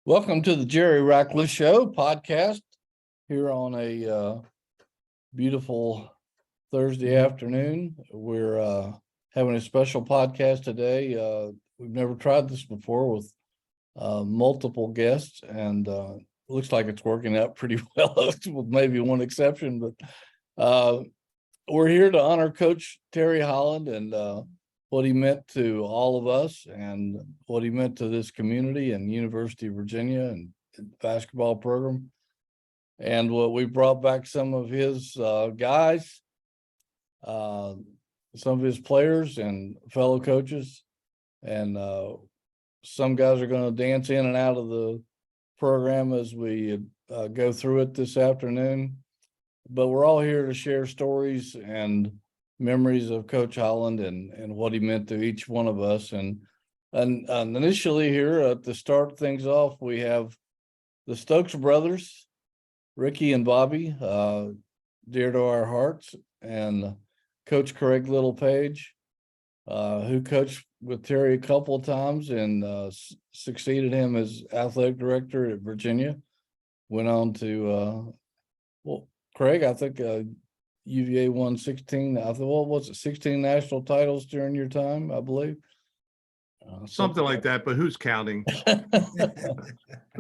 Welcome to the Jerry Ratcliffe Show podcast here on a beautiful Thursday afternoon. We're having a special podcast today. We've never tried this before with multiple guests, and looks like it's working out pretty well with maybe one exception. But we're here to honor Coach Terry Holland and what he meant to all of us and what he meant to this community and University of Virginia and the basketball program. And what we brought back some of his guys, some of his players and fellow coaches, and some guys are going to dance in and out of the program as we go through it this afternoon. But we're all here to share stories and memories of Coach Holland and what he meant to each one of us. And initially here to start things off, we have the Stokes brothers, Ricky and Bobby, dear to our hearts, and Coach Craig Littlepage, who coached with Terry a couple of times and succeeded him as athletic director at Virginia. Went on to, Craig, I think UVA won 16, I thought, what was it, 16 national titles during your time, I believe? Something like that, but who's counting?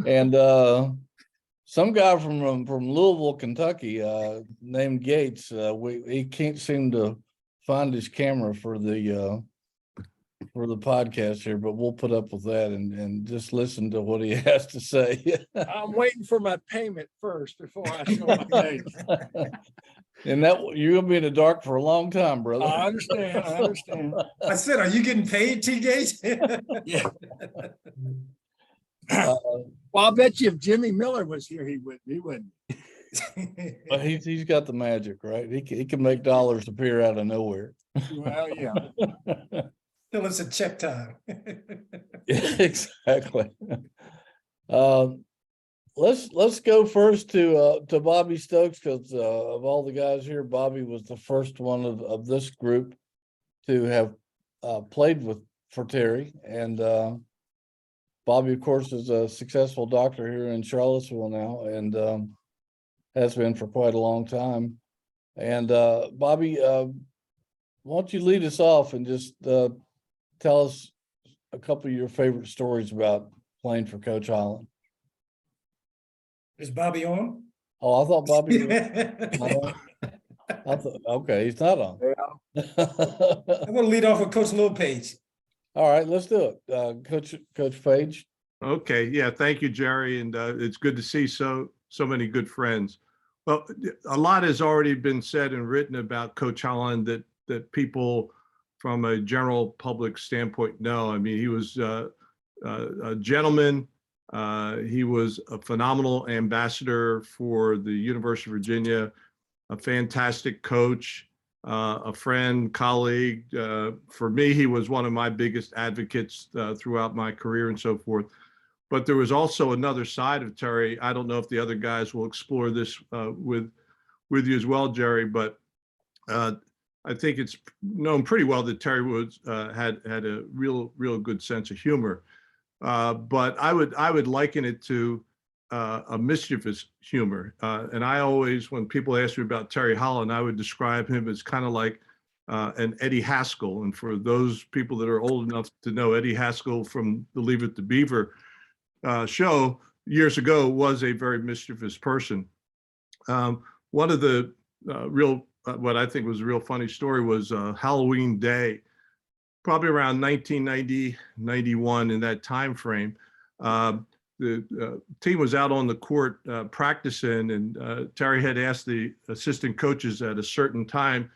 And some guy from Louisville, Kentucky, named Gates, he can't seem to find his camera for the podcast here, but we'll put up with that and just listen to what he has to say. I'm waiting for my payment first before I show my face. And that you're gonna be in the dark for a long time, brother. I understand. I said, are you getting paid, T-Gate? Yeah. Well, I'll bet you if Jimmy Miller was here, he wouldn't. But he's got the magic, right? He can make dollars appear out of nowhere. Well, yeah. Till it's a check time. Yeah, exactly. Let's go first to Bobby Stokes, because of all the guys here, Bobby was the first one of this group to have played for Terry. And Bobby, of course, is a successful doctor here in Charlottesville now, and has been for quite a long time. And Bobby, why don't you lead us off and just tell us a couple of your favorite stories about playing for Coach Holland. Is Bobby on? Oh, I thought Bobby was I thought, okay, he's not on. I'm going to lead off with Coach Littlepage. All right, let's do it. Coach Page. Okay, yeah, thank you, Jerry, and it's good to see so many good friends. Well, a lot has already been said and written about Coach Holland that people from a general public standpoint know. I mean, he was a gentleman. He was a phenomenal ambassador for the University of Virginia, a fantastic coach, a friend, colleague. For me, he was one of my biggest advocates throughout my career and so forth. But there was also another side of Terry. I don't know if the other guys will explore this with you as well, Jerry, but I think it's known pretty well that Terry Woods had a real good sense of humor. But I would liken it to a mischievous humor. And I always, when people ask me about Terry Holland, I would describe him as kind of like an Eddie Haskell. And for those people that are old enough to know, Eddie Haskell from the Leave It to Beaver show years ago was a very mischievous person. One of the what I think was a real funny story was Halloween Day, probably around 1990, 91, in that time frame. The team was out on the court practicing, and Terry had asked the assistant coaches at a certain time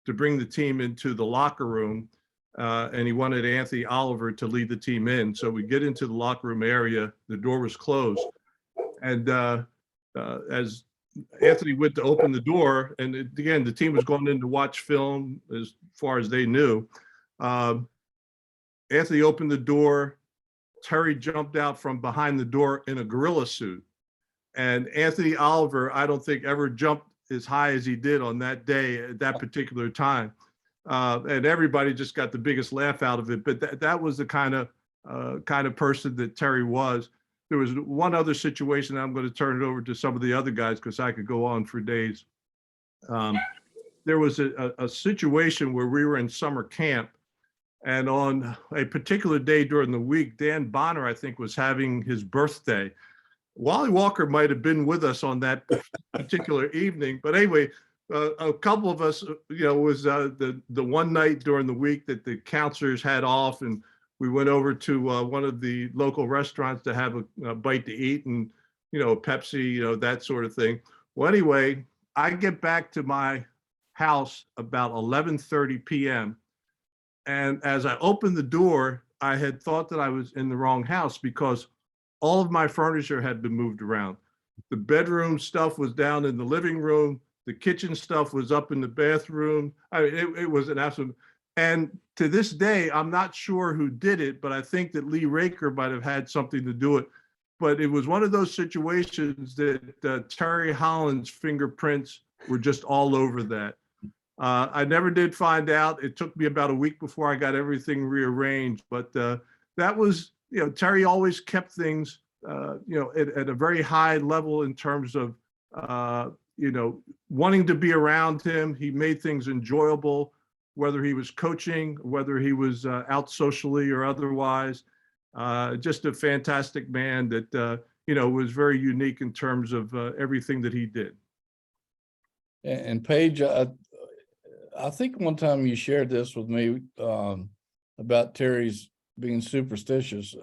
to bring the team into the locker room, and he wanted Anthony Oliver to lead the team in. So we get into the locker room area, the door was closed, and as Anthony went to open the door, and again, the team was going in to watch film as far as they knew. Anthony opened the door. Terry jumped out from behind the door in a gorilla suit. And Anthony Oliver, I don't think ever jumped as high as he did on that day at that particular time. And everybody just got the biggest laugh out of it. But that was the kind of person that Terry was. there was one other situation. I'm going to turn it over to some of the other guys because I could go on for days. There was a situation where we were in summer camp, and on a particular day during the week, Dan Bonner, I think, was having his birthday. Wally Walker might have been with us on that particular evening, but anyway, a couple of us, was the one night during the week that the counselors had off, and we went over to one of the local restaurants to have a bite to eat, and Pepsi, that sort of thing. Well, anyway, I get back to my house about 11:30 p.m. And as I opened the door, I had thought that I was in the wrong house because all of my furniture had been moved around. The bedroom stuff was down in the living room. The kitchen stuff was up in the bathroom. I mean, it was an absolute, and to this day, I'm not sure who did it, but I think that Lee Raker might have had something to do it. But it was one of those situations that Terry Holland's fingerprints were just all over that. I never did find out. It took me about a week before I got everything rearranged, but that was, Terry always kept things, at a very high level in terms of, wanting to be around him. He made things enjoyable, whether he was coaching, whether he was out socially or otherwise. Just a fantastic man that, was very unique in terms of everything that he did. And Paige, I think one time you shared this with me about Terry's being superstitious.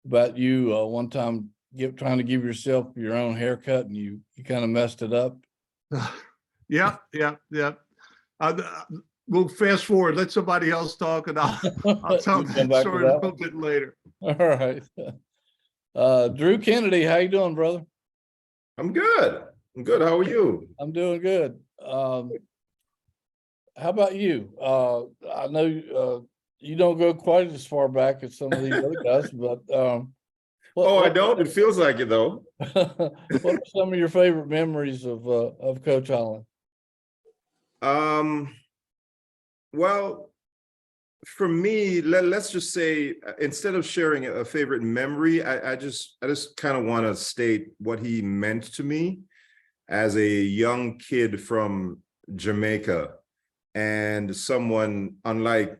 About you one time trying to give yourself your own haircut, and you kind of messed it up. Yeah. We'll fast forward. Let somebody else talk, and I'll tell that story a little bit later. All right. Drew Kennedy, how you doing, brother? I'm good. How are you? I'm doing good. How about you? I know you don't go quite as far back as some of these other guys, but I don't. It feels like it though. What are some of your favorite memories of Coach Holland? Well, for me, let's just say, instead of sharing a favorite memory, I just kind of want to state what he meant to me as a young kid from Jamaica, and someone, unlike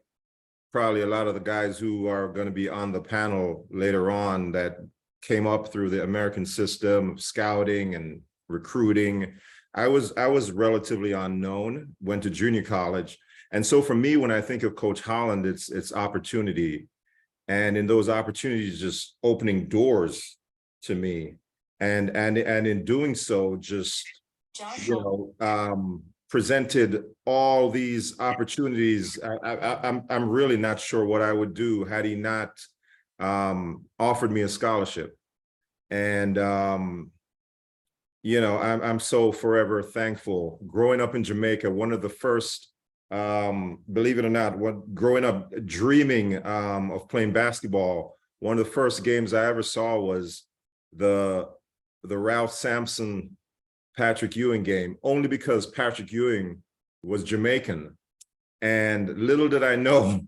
probably a lot of the guys who are going to be on the panel later on, that came up through the American system of scouting and recruiting. I was relatively unknown, went to junior college. And so for me, when I think of Coach Holland, it's opportunity. And in those opportunities, just opening doors to me. And in doing so, just, presented all these opportunities. I'm really not sure what I would do had he not offered me a scholarship. And, I'm so forever thankful. Growing up in Jamaica, one of the first, believe it or not, growing up dreaming of playing basketball, one of the first games I ever saw was the Ralph Sampson Patrick Ewing game, only because Patrick Ewing was Jamaican. And little did I know, a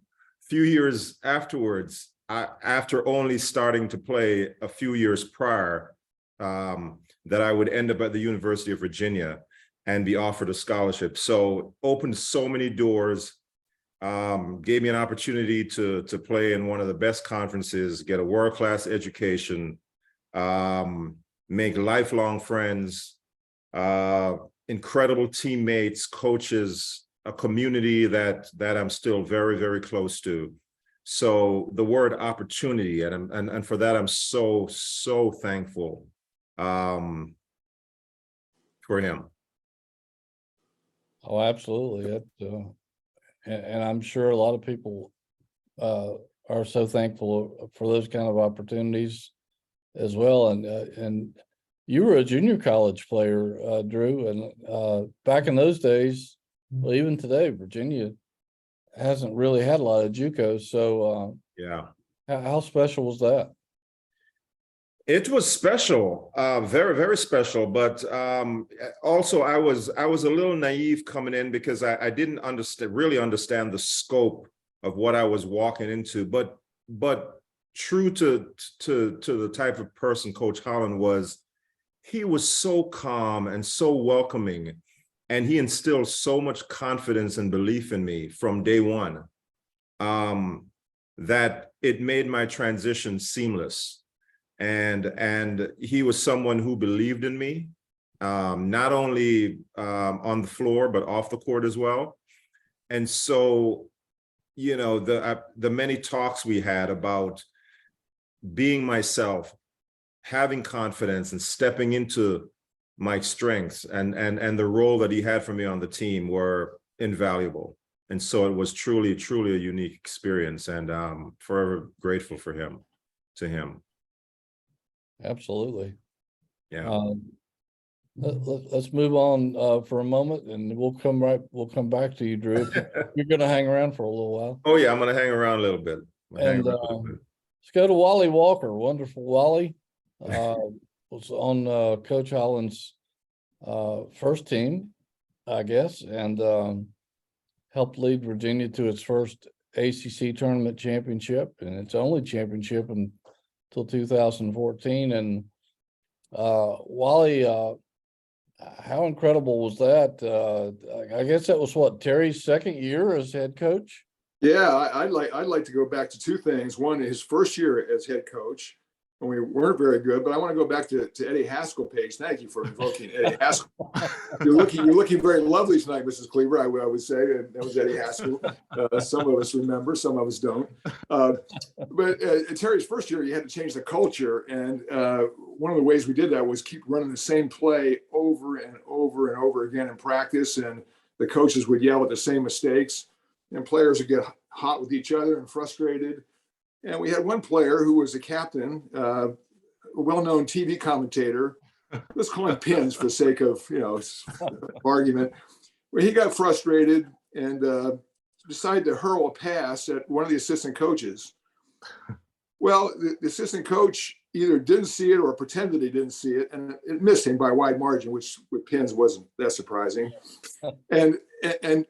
few years afterwards, after only starting to play a few years prior, that I would end up at the University of Virginia and be offered a scholarship. So opened so many doors, gave me an opportunity to play in one of the best conferences, get a world-class education, make lifelong friends, incredible teammates, coaches, a community that I'm still very, very close to. So the word opportunity, and for that, I'm so thankful for him. Oh, absolutely. And I'm sure a lot of people are so thankful for those kind of opportunities as well. And you were a junior college player, Drew, and back in those days, well, even today, Virginia hasn't really had a lot of JUCOs. So Yeah. How special was that? It was special, very, very special. But also, I was a little naive coming in because I didn't really understand the scope of what I was walking into. But true to the type of person Coach Holland was, he was so calm and so welcoming, and he instilled so much confidence and belief in me from day one, that it made my transition seamless. And he was someone who believed in me, not only on the floor, but off the court as well. And so, you know, the many talks we had about being myself, having confidence and stepping into my strengths and the role that he had for me on the team were invaluable. And so it was truly a unique experience, and forever grateful for him, to him. Absolutely. Yeah. Let's move on for a moment, and we'll come back to you, Drew. You're going to hang around for a little while. Oh yeah, I'm gonna hang around a little bit. And let's go to Wally Walker. Wonderful Wally. Was on Coach Holland's first team, I guess, and helped lead Virginia to its first ACC tournament championship and its only championship until 2014. And Wally, how incredible was that? I guess that was what, Terry's second year as head coach? Yeah, I'd like to go back to two things. One, his first year as head coach, and we weren't very good. But I want to go back to Eddie Haskell, Paige. Thank you for invoking Eddie Haskell. You're looking very lovely tonight, Mrs. Cleaver. I would say that was Eddie Haskell. Some of us remember, some of us don't. But Terry's first year, you had to change the culture, and one of the ways we did that was keep running the same play over and over and over again in practice, and the coaches would yell at the same mistakes, and players would get hot with each other and frustrated. And we had one player who was a captain, a well-known TV commentator. Let's call him Pins for the sake of, argument. Where he got frustrated and decided to hurl a pass at one of the assistant coaches. Well, the assistant coach either didn't see it or pretended he didn't see it, and it missed him by a wide margin, which with Pins wasn't that surprising. And a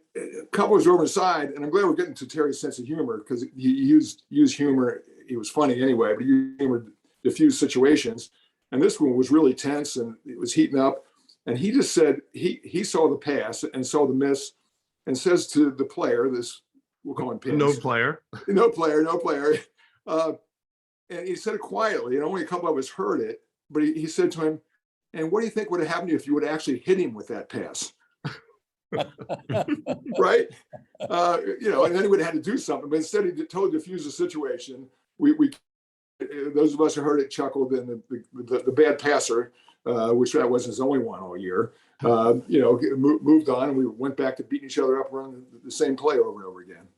couple was over the side, and I'm glad we're getting to Terry's sense of humor, because he used humor. He was funny anyway, but he used humor to diffuse situations. And this one was really tense, and it was heating up. And he just said he saw the pass and saw the miss, and says to the player, we'll call him Pins. No player. No player. And he said it quietly, and only a couple of us heard it. But he said to him, "And what do you think would have happened if you would actually hit him with that pass?" Right? And then he would have had to do something. But instead, he totally diffused the situation. We those of us who heard it chuckled, and the bad passer, which that wasn't his only one all year, moved on, and we went back to beating each other up around the same play over and over again.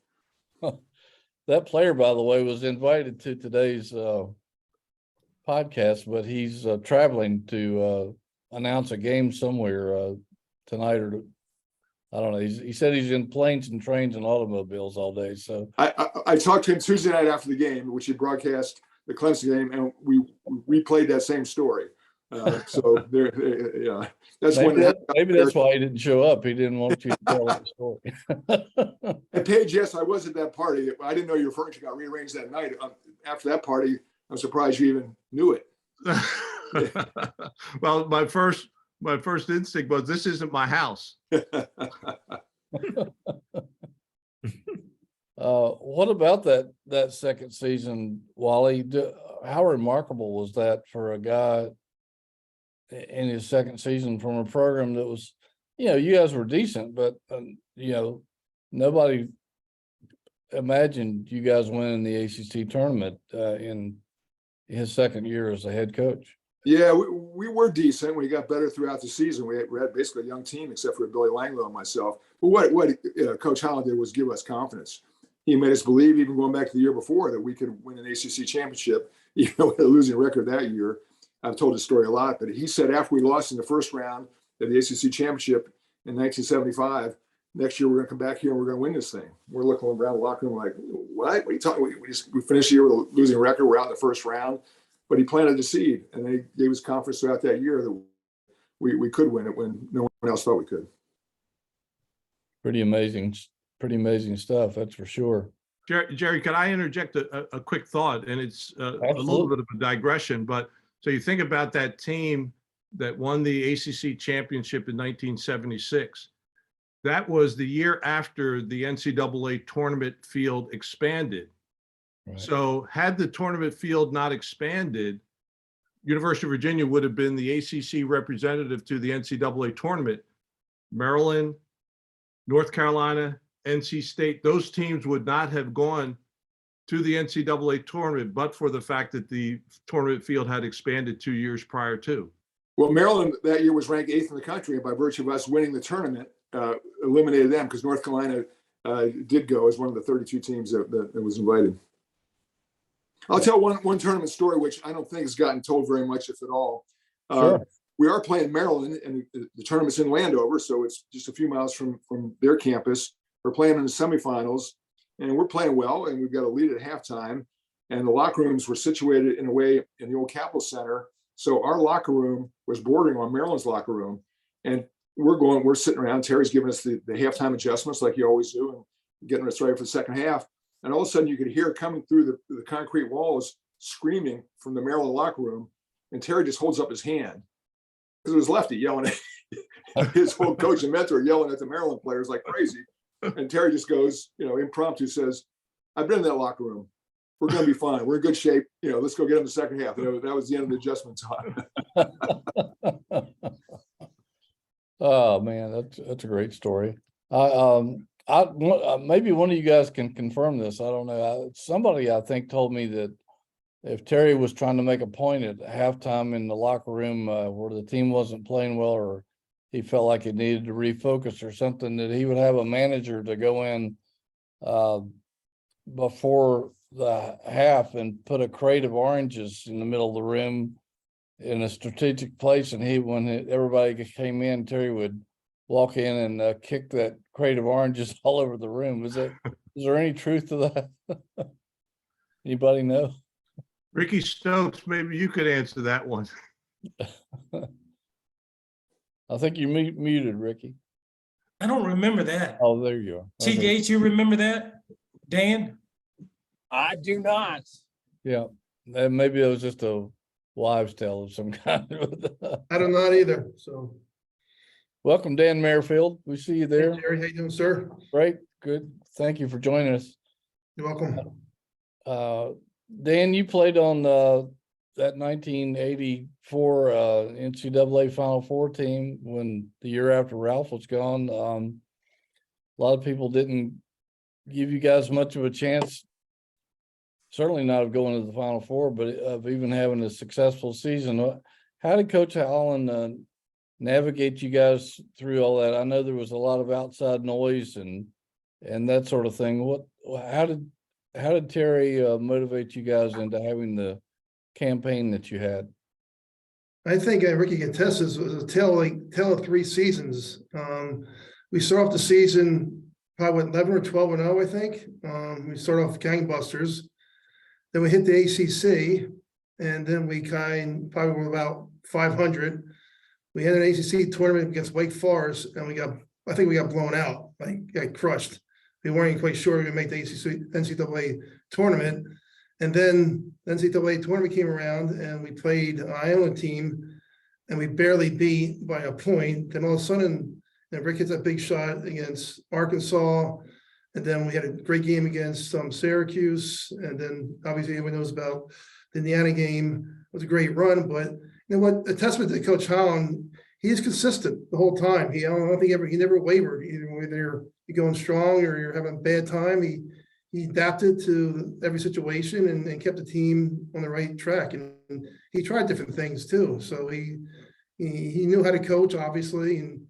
That player, by the way, was invited to today's podcast, but he's traveling to announce a game somewhere tonight, or I don't know. He said he's in planes and trains and automobiles all day. So I talked to him Tuesday night after the game, which he broadcast the Clemson game, and we replayed that same story. So that's maybe that's why he didn't show up. He didn't want you to tell the story. And Paige, yes, I was at that party. I didn't know your furniture got rearranged that night. After that party, I'm surprised you even knew it. Well, my first instinct was, this isn't my house. What about that second season, Wally? How remarkable was that for a guy in his second season from a program that was, you guys were decent, but nobody imagined you guys winning the ACC tournament in his second year as a head coach. Yeah, we were decent. We got better throughout the season. We had basically a young team, except for Billy Langlow and myself. But what Coach Holland did was give us confidence. He made us believe, even going back to the year before, that we could win an ACC championship, even though we had a losing record that year. I've told this story a lot, but he said after we lost in the first round of the ACC championship in 1975, next year we're going to come back here and we're going to win this thing. We're looking around the locker room like, what are you talking? We finished the year with a losing record. We're out in the first round. But he planted the seed, and then he gave us confidence throughout that year that we could win it when no one else thought we could. Pretty amazing stuff, that's for sure. Jerry, could I interject a quick thought? And it's a little bit of a digression, but so you think about that team that won the ACC championship in 1976. That was the year after the NCAA tournament field expanded. Right. So had the tournament field not expanded, University of Virginia would have been the ACC representative to the NCAA tournament. Maryland, North Carolina, NC State, those teams would not have gone to the NCAA tournament, but for the fact that the tournament field had expanded 2 years prior to. Well, Maryland that year was ranked 8th in the country, and by virtue of us winning the tournament, eliminated them because North Carolina did go as one of the 32 teams that was invited. I'll tell one tournament story, which I don't think has gotten told very much, if at all. Sure. We are playing Maryland, and the tournament's in Landover, so it's just a few miles from their campus. We're playing in the semifinals, and we're playing well, and we've got a lead at halftime. And the locker rooms were situated in a way in the old Capitol Center. So our locker room was bordering on Maryland's locker room. And we're sitting around. Terry's giving us the halftime adjustments like you always do and getting us ready for the second half. And all of a sudden you could hear coming through the concrete walls screaming from the Maryland locker room. And Terry just holds up his hand because it was Lefty yelling at his whole coach and mentor yelling at the Maryland players like crazy. And Terry just goes, impromptu says, "I've been in that locker room. We're going to be fine. We're in good shape. Let's go get them the second half." That was the end of the adjustment time. Oh man, that's a great story. Maybe one of you guys can confirm this. I don't know. Somebody I think told me that if Terry was trying to make a point at halftime in the locker room where the team wasn't playing well, or he felt like it needed to refocus or something, that he would have a manager to go in before the half and put a crate of oranges in the middle of the room in a strategic place. And when everybody came in, Terry would walk in and kick that crate of oranges all over the room. Is there any truth to that? Anybody know? Ricky Stokes, maybe you could answer that one. I think you're muted, Ricky. I don't remember that. Oh, there you are. Okay. TJ, you remember that? Dan? I do not. Yeah, and maybe it was just a wives' tale of some kind. I do not either. So, Welcome, Dan Merrifield. We see you there. hey, Jerry, how you doing, sir? Great, good. Thank you for joining us. You're welcome. Dan, you played on that 1984 NCAA Final Four team when the year after Ralph was gone. A lot of people didn't give you guys much of a chance, certainly not of going to the Final Four, but of even having a successful season. How did Coach Holland navigate you guys through all that? I know there was a lot of outside noise and that sort of thing. How did Terry motivate you guys into having the campaign that you had? I think Ricky can test this. Was a tale of 3 seasons. We start off the season probably 11 or 12-0, I think. We start off gangbusters. Then we hit the ACC, and then we probably were about 500. We had an ACC tournament against Wake Forest, and I think we got blown out, got crushed. We weren't even quite sure we were going to make the NCAA tournament. And then the NCAA tournament came around, and we played an Iowa team, and we barely beat by a point. Then all of a sudden, Rick hits that big shot against Arkansas. And then we had a great game against Syracuse. And then obviously everyone knows about the Indiana game. It was a great run. But you know what? A testament to Coach Holland, he's consistent the whole time. I don't think he never wavered, whether you're going strong or you're having a bad time. He adapted to every situation and kept the team on the right track. And he tried different things too. So he knew how to coach, obviously. And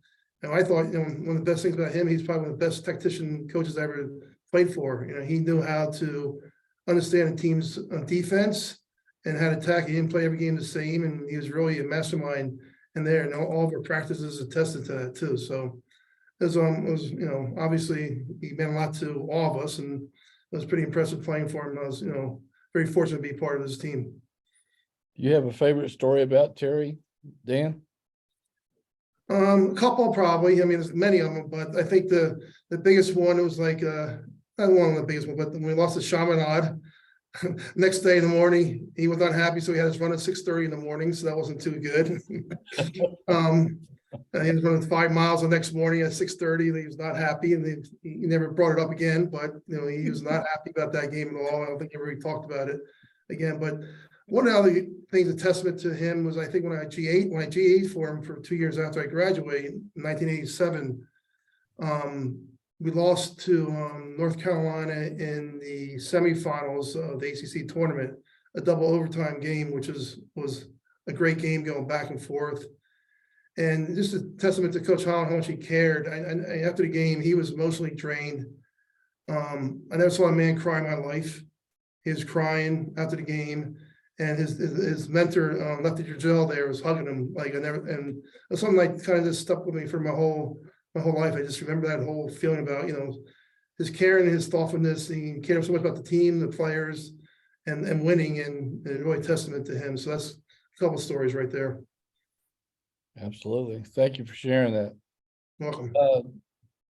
I thought, one of the best things about him, he's probably one of the best tactician coaches I ever played for. He knew how to understand a team's defense and how to attack. He didn't play every game the same, and he was really a mastermind in there. And all of our practices attested to that too. So it was obviously he meant a lot to all of us, and it was pretty impressive playing for him. I was, very fortunate to be part of this team. You have a favorite story about Terry, Dan? A couple probably. I mean, there's many of them, but I think the biggest one was like not one of the biggest ones, but when we lost to Chaminade, next day in the morning, he was unhappy, so he had us run at 6:30 in the morning, so that wasn't too good. He was running 5 miles the next morning at 6:30, and he was not happy, and he never brought it up again, but he was not happy about that game at all. I don't think he ever really talked about it again. But one of the things, a testament to him, was I think when I G8 for him for 2 years after I graduated in 1987, we lost to North Carolina in the semifinals of the ACC tournament, a double overtime game, which was a great game going back and forth. And just a testament to Coach Holland, how much he cared. I after the game, he was emotionally drained. I never saw a man cry in my life. He was crying after the game, and his mentor, Lefty Dragel, there was hugging him like I never. And it's something like kind of just stuck with me for my whole life. I just remember that whole feeling about his care and his thoughtfulness. He cared so much about the team, the players, and winning, and really a testament to him. So that's a couple of stories right there. Absolutely. Thank you for sharing that. Welcome.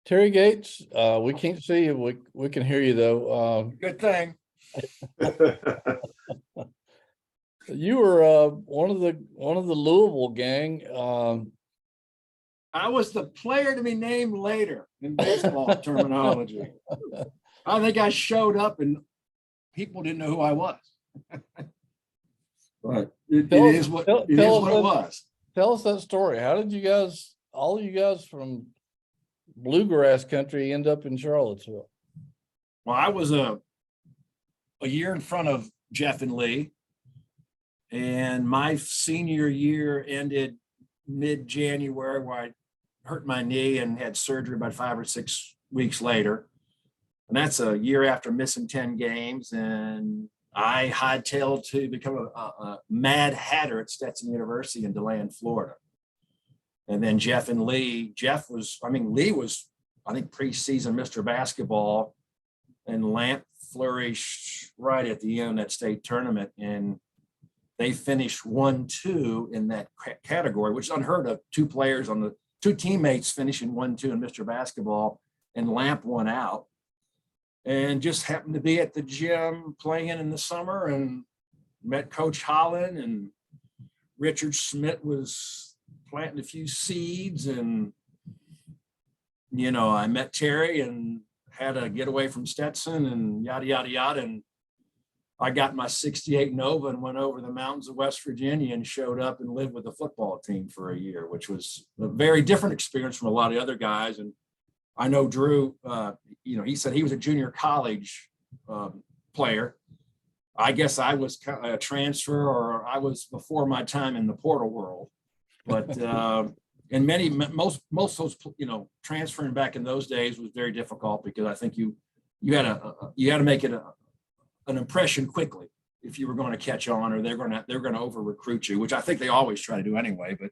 Terry Gates, we can't see you. We can hear you though. Good thing. You were one of the Louisville gang. I was the player to be named later in baseball terminology. I think I showed up and people didn't know who I was. But it is what it was. Tell us that story. How did you guys, all you guys from bluegrass country, end up in Charlottesville? Well, I was a year in front of Jeff and Lee, and my senior year ended mid-January, where I hurt my knee and had surgery about 5 or 6 weeks later. And that's a year after missing 10 games. And I hightailed to become a Mad Hatter at Stetson University in DeLand, Florida. And then Jeff and Lee, Lee was, I think, preseason Mr. Basketball, and Lamp flourished right at the end of that state tournament. And they finished 1-2 in that category, which is unheard of. Two teammates finishing 1-2 in Mr. Basketball, and Lamp won out. And just happened to be at the gym playing in the summer and met Coach Holland, and Richard Schmidt was planting a few seeds, and I met Terry and had to get away from Stetson and yada, yada, yada. And I got my 68 Nova and went over the mountains of West Virginia and showed up and lived with the football team for a year, which was a very different experience from a lot of the other guys. And I know Drew, he said he was a junior college player. I guess I was a transfer, or I was before my time in the portal world. But and most of those, transferring back in those days was very difficult, because I think you had to make it an impression quickly if you were going to catch on, or they're going to over recruit you, which I think they always try to do anyway. But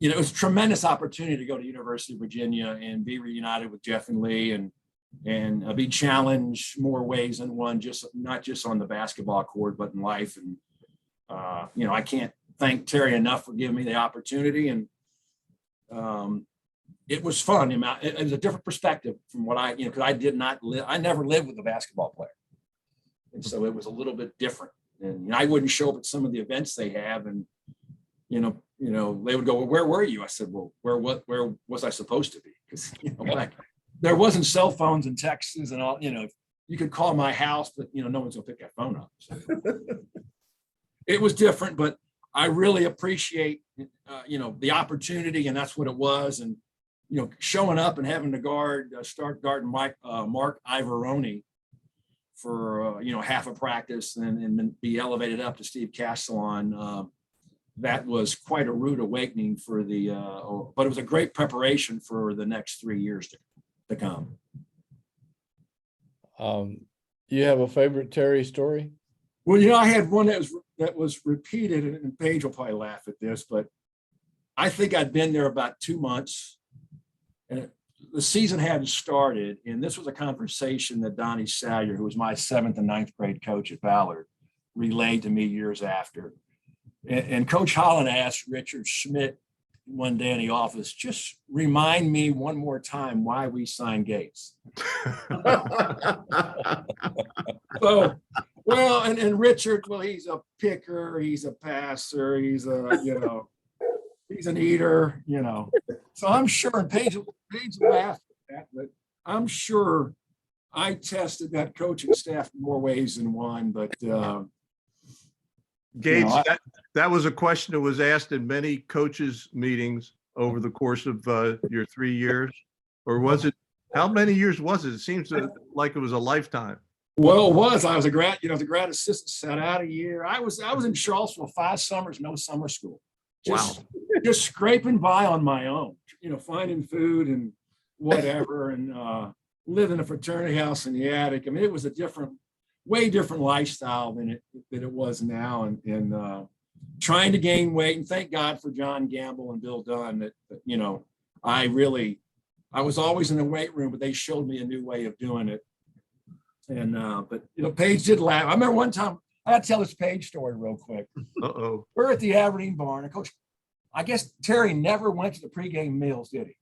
it was a tremendous opportunity to go to University of Virginia and be reunited with Jeff and Lee, and be challenged more ways than one, not just on the basketball court, but in life. And I can't thank Terry enough for giving me the opportunity, and it was fun. It was a different perspective from what because I never lived with a basketball player, and so it was a little bit different. And I wouldn't show up at some of the events they have, and they would go, "Well, where were you?" I said, "Well, where was I supposed to be?" Because there wasn't cell phones and texts and all. You could call my house, but no one's gonna pick that phone up. So it was different, but I really appreciate the opportunity, and that's what it was. And showing up and having to start guarding Mark Ivoroni for half a practice, and then be elevated up to Steve Castellon. That was quite a rude awakening but it was a great preparation for the next 3 years to come. You have a favorite Terry story? Well, I had one that was repeated, and Paige will probably laugh at this, but I think I'd been there about 2 months, and the season hadn't started. And this was a conversation that Donnie Salyer, who was my 7th and 9th grade coach at Ballard, relayed to me years after. And Coach Holland asked Richard Schmidt one day in the office, just remind me one more time why we signed Gates. So, well, and Richard, well, he's a picker, he's a passer, he's he's an eater, So I'm sure, and Paige laughed at that, but I'm sure I tested that coaching staff in more ways than one, but Gates, that was a question that was asked in many coaches' meetings over the course of your 3 years, or was it? How many years was it? It seems like it was a lifetime. well, it was. I was a grad, the grad assistant, sat out a year. I was in Charlottesville 5 summers, no summer school. Just scraping by on my own, finding food and whatever, and living in a fraternity house in the attic. I mean, it was a way different lifestyle than it was now, and trying to gain weight. And thank God for John Gamble and Bill Dunn that I was always in the weight room, but they showed me a new way of doing it. And but Paige did laugh. I remember one time, I got to tell this Paige story real quick. Uh-oh. We're at the Aberdeen barn, and Coach, I guess Terry never went to the pregame meals, did he?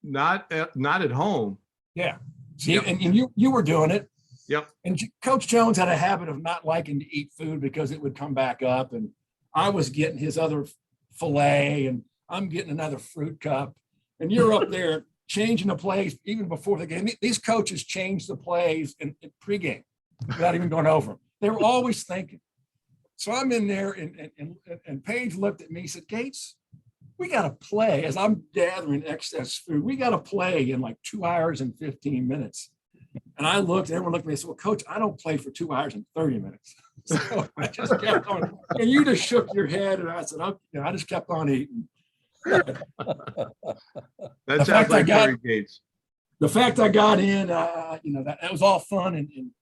Not at home. Yeah. See, Yep. and you were doing it. Yep. And Coach Jones had a habit of not liking to eat food because it would come back up. And I was getting his other filet, and I'm getting another fruit cup. And you're up there changing the plays even before the game. These coaches changed the plays in pregame without even going over them. They were always thinking. So I'm in there, and Paige looked at me and said, Gates, we got to play. As I'm gathering excess food, we got to play in like 2 hours and 15 minutes. And I looked, everyone looked at me and said, well, Coach, I don't play for 2 hours and 30 minutes. So I just kept on, and you just shook your head, and I said, okay, I just kept on eating. That sounds like Terry Gates. The fact I got in, that was all fun, and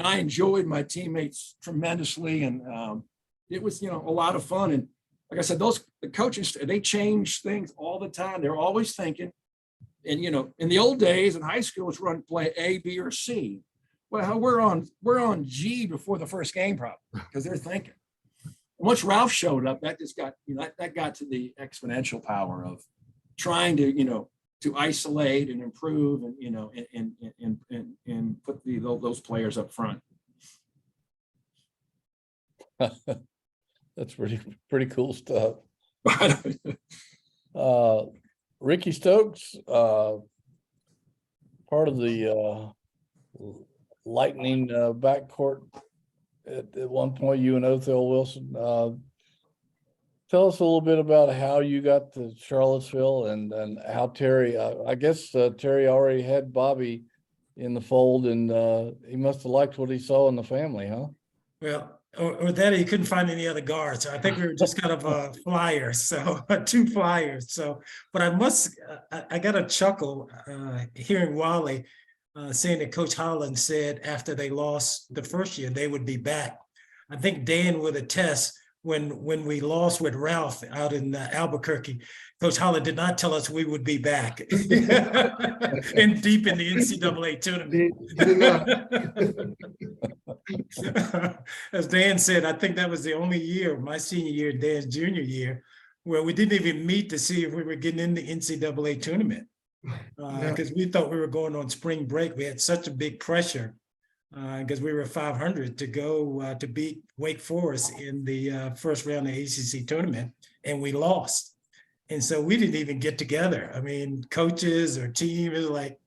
I enjoyed my teammates tremendously, and it was, a lot of fun. And like I said, the coaches, they change things all the time. They're always thinking. And, in the old days in high school, it's run play A, B, or C. Well, we're on G before the first game, probably, because they're thinking. And once Ralph showed up, that just got, that got to the exponential power of trying to, to isolate and improve, and and put those players up front. That's pretty cool stuff. Ricky Stokes, part of the Lightning backcourt at one point, you and Othell Wilson. Tell us a little bit about how you got to Charlottesville and how Terry, I guess Terry already had Bobby in the fold, and he must have liked what he saw in the family, huh? Well, or that he couldn't find any other guards. So I think we were just kind of flyers, so 2 flyers. So, but I got a chuckle hearing Wally saying that Coach Holland said after they lost the first year, they would be back. I think Dan would attest when we lost with Ralph out in Albuquerque, Coach Holland did not tell us we would be back and deep in the NCAA tournament. As Dan said, I think that was the only year, my senior year, Dan's junior year, where we didn't even meet to see if we were getting in the NCAA tournament because we thought we were going on spring break. We had such a big pressure because we were 500 to go to beat Wake Forest in the first round of the ACC tournament, and we lost. And so we didn't even get together. I mean, coaches or team is like,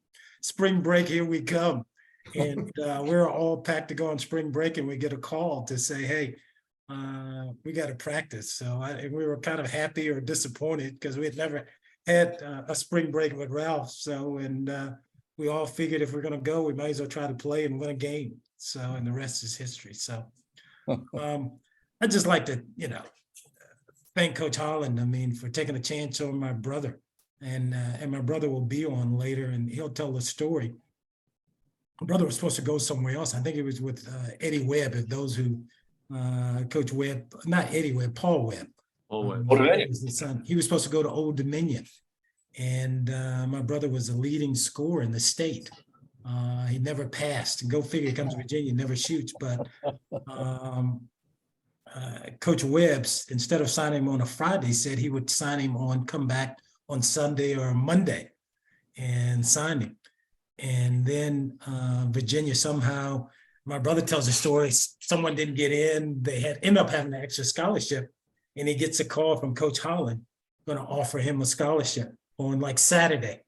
spring break, here we come. And we're all packed to go on spring break, and we get a call to say, hey, we got to practice. So we were kind of happy or disappointed because we had never had a spring break with Ralph. So, and we all figured if we're going to go, we might as well try to play and win a game. So, and the rest is history. So I'd just like to, thank Coach Holland, for taking a chance on my brother. And my brother will be on later, and he'll tell the story. My brother was supposed to go somewhere else. I think it was with Eddie Webb, if those who Coach Webb, not Eddie Webb, Paul Webb. Paul Webb. Was the son. He was supposed to go to Old Dominion. And my brother was a leading scorer in the state. He never passed. And go figure, he comes to Virginia, never shoots. But Coach Webb's, instead of signing him on a Friday, said he would sign him come back on Sunday or Monday and sign him. And then Virginia somehow, my brother tells the story, someone didn't get in. They end up having an extra scholarship, and he gets a call from Coach Holland, going to offer him a scholarship on like Saturday.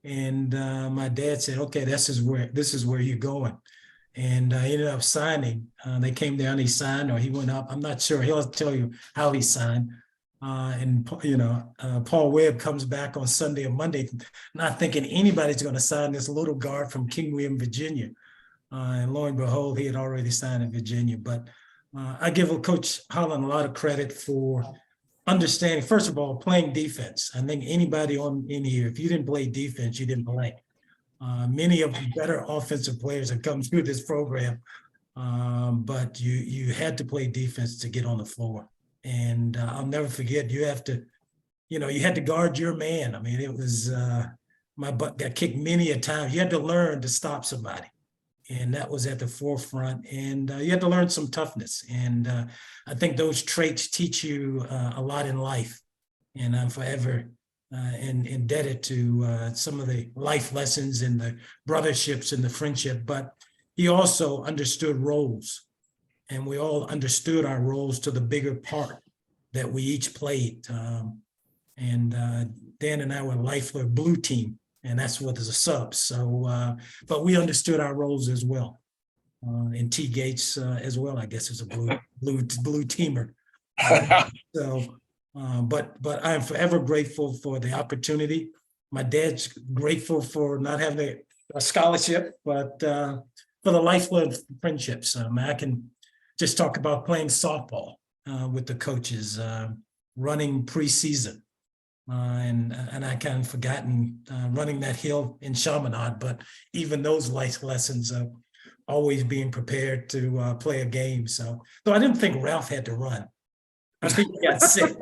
And my dad said, okay, this is where you're going. And I ended up signing. They came down, he signed, or he went up. I'm not sure. He'll tell you how he signed. Paul Webb comes back on Sunday or Monday, not thinking anybody's going to sign this little guard from King William, Virginia. And lo and behold, he had already signed in Virginia. But I give Coach Holland a lot of credit for understanding, first of all, playing defense. I think anybody in here, if you didn't play defense, you didn't play. Many of the better offensive players have come through this program, but you had to play defense to get on the floor. And I'll never forget, you had to guard your man. I mean, it was, my butt got kicked many a time. You had to learn to stop somebody. And that was at the forefront. And you had to learn some toughness. And I think those traits teach you a lot in life. And I'm forever indebted to some of the life lessons and the brotherships and the friendship. But he also understood roles. And we all understood our roles to the bigger part that we each played. Dan and I were Lifeless Blue Team, and that's what is a sub. So, but we understood our roles as well. And T. Gates as well, I guess, is a blue teamer. But I'm forever grateful for the opportunity. My dad's grateful for not having a scholarship, but for the lifelong friendships. I can just talk about playing softball with the coaches, running preseason. And I kind of forgotten running that hill in Chaminade, but even those life lessons of always being prepared to play a game. So, though I didn't think Ralph had to run. I think he got sick.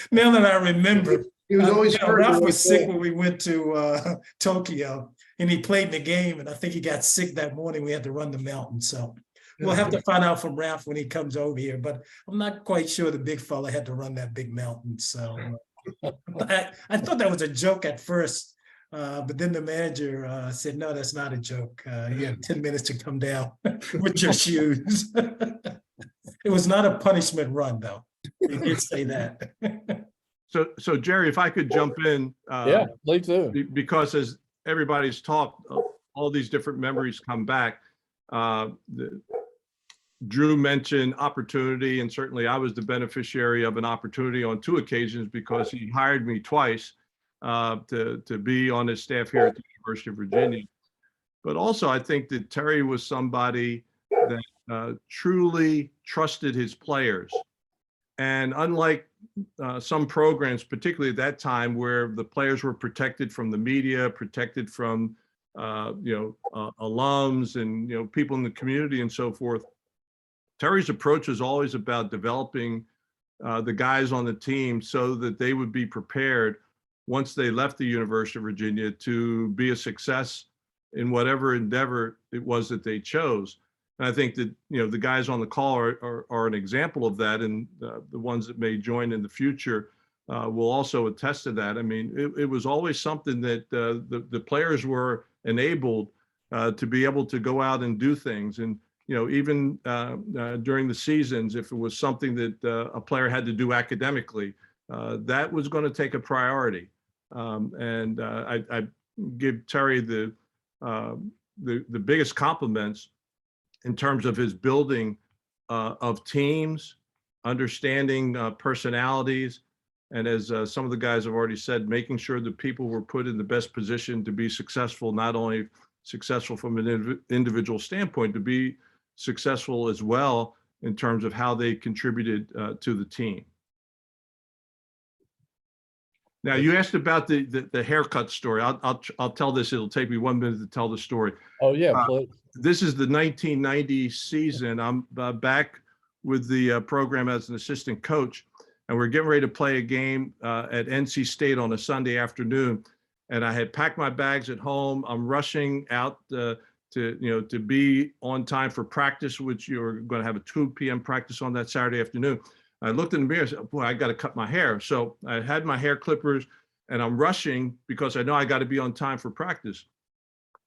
Now that I remember, He was always hurt. Ralph was sick when we went to Tokyo, and he played the game, and I think he got sick that morning. We had to run the mountain. So we'll have to find out from Ralph when he comes over here, but I'm not quite sure the big fella had to run that big mountain. So I thought that was a joke at first, but then the manager said, no, that's not a joke. You have 10 minutes to come down with your shoes. It was not a punishment run, though. He did say that. So Jerry, if I could jump in. Yeah, please do. Because as everybody's talked, all these different memories come back. Drew mentioned opportunity, and certainly I was the beneficiary of an opportunity on 2 occasions because he hired me twice to be on his staff here at the University of Virginia. But also, I think that Terry was somebody that truly trusted his players. And unlike some programs, particularly at that time, where the players were protected from the media, protected from alums and people in the community and so forth, Terry's approach was always about developing the guys on the team so that they would be prepared once they left the University of Virginia to be a success in whatever endeavor it was that they chose. And I think that the guys on the call are an example of that, and the ones that may join in the future will also attest to that. I mean, it was always something that the players were enabled to be able to go out and do things. And even during the seasons, if it was something that a player had to do academically, that was going to take a priority. And I give Terry the biggest compliments in terms of his building of teams, understanding personalities, and as some of the guys have already said, making sure that people were put in the best position to be successful, not only successful from an individual standpoint, to be successful as well in terms of how they contributed to the team. Now, you asked about the haircut story. I'll tell this. It'll take me 1 minute to tell the story. Oh, yeah, please. This is the 1990 season. I'm back with the program as an assistant coach, and we're getting ready to play a game at NC State on a Sunday afternoon. And I had packed my bags at home. I'm rushing out to to be on time for practice, which you're going to have a 2 p.m. practice on that Saturday afternoon. I looked in the mirror and said, boy, I got to cut my hair. So I had my hair clippers and I'm rushing because I know I got to be on time for practice.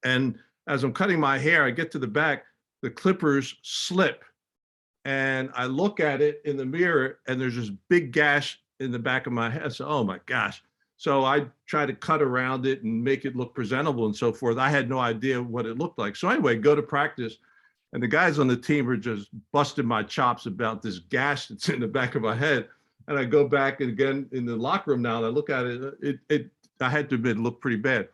And as I'm cutting my hair, I get to the back, the clippers slip. And I look at it in the mirror and there's this big gash in the back of my head. So, oh my gosh. So I try to cut around it and make it look presentable and so forth. I had no idea what it looked like. So anyway, go to practice and the guys on the team are just busting my chops about this gash that's in the back of my head. And I go back and again in the locker room now and I look at it, I had to admit, it looked pretty bad.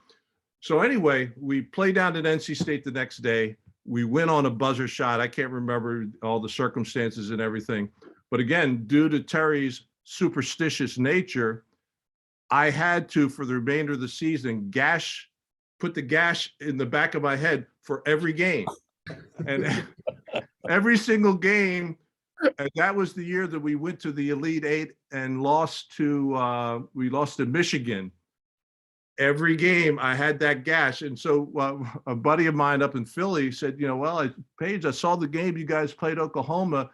So anyway, we play down at NC State the next day. We win on a buzzer shot. I can't remember all the circumstances and everything. But again, due to Terry's superstitious nature, I had to, for the remainder of the season, put the gash in the back of my head for every game. And every single game, and that was the year that we went to the Elite Eight and lost to Michigan. Every game I had that gash. And so a buddy of mine up in Philly said, well, Paige, I saw the game you guys played Oklahoma.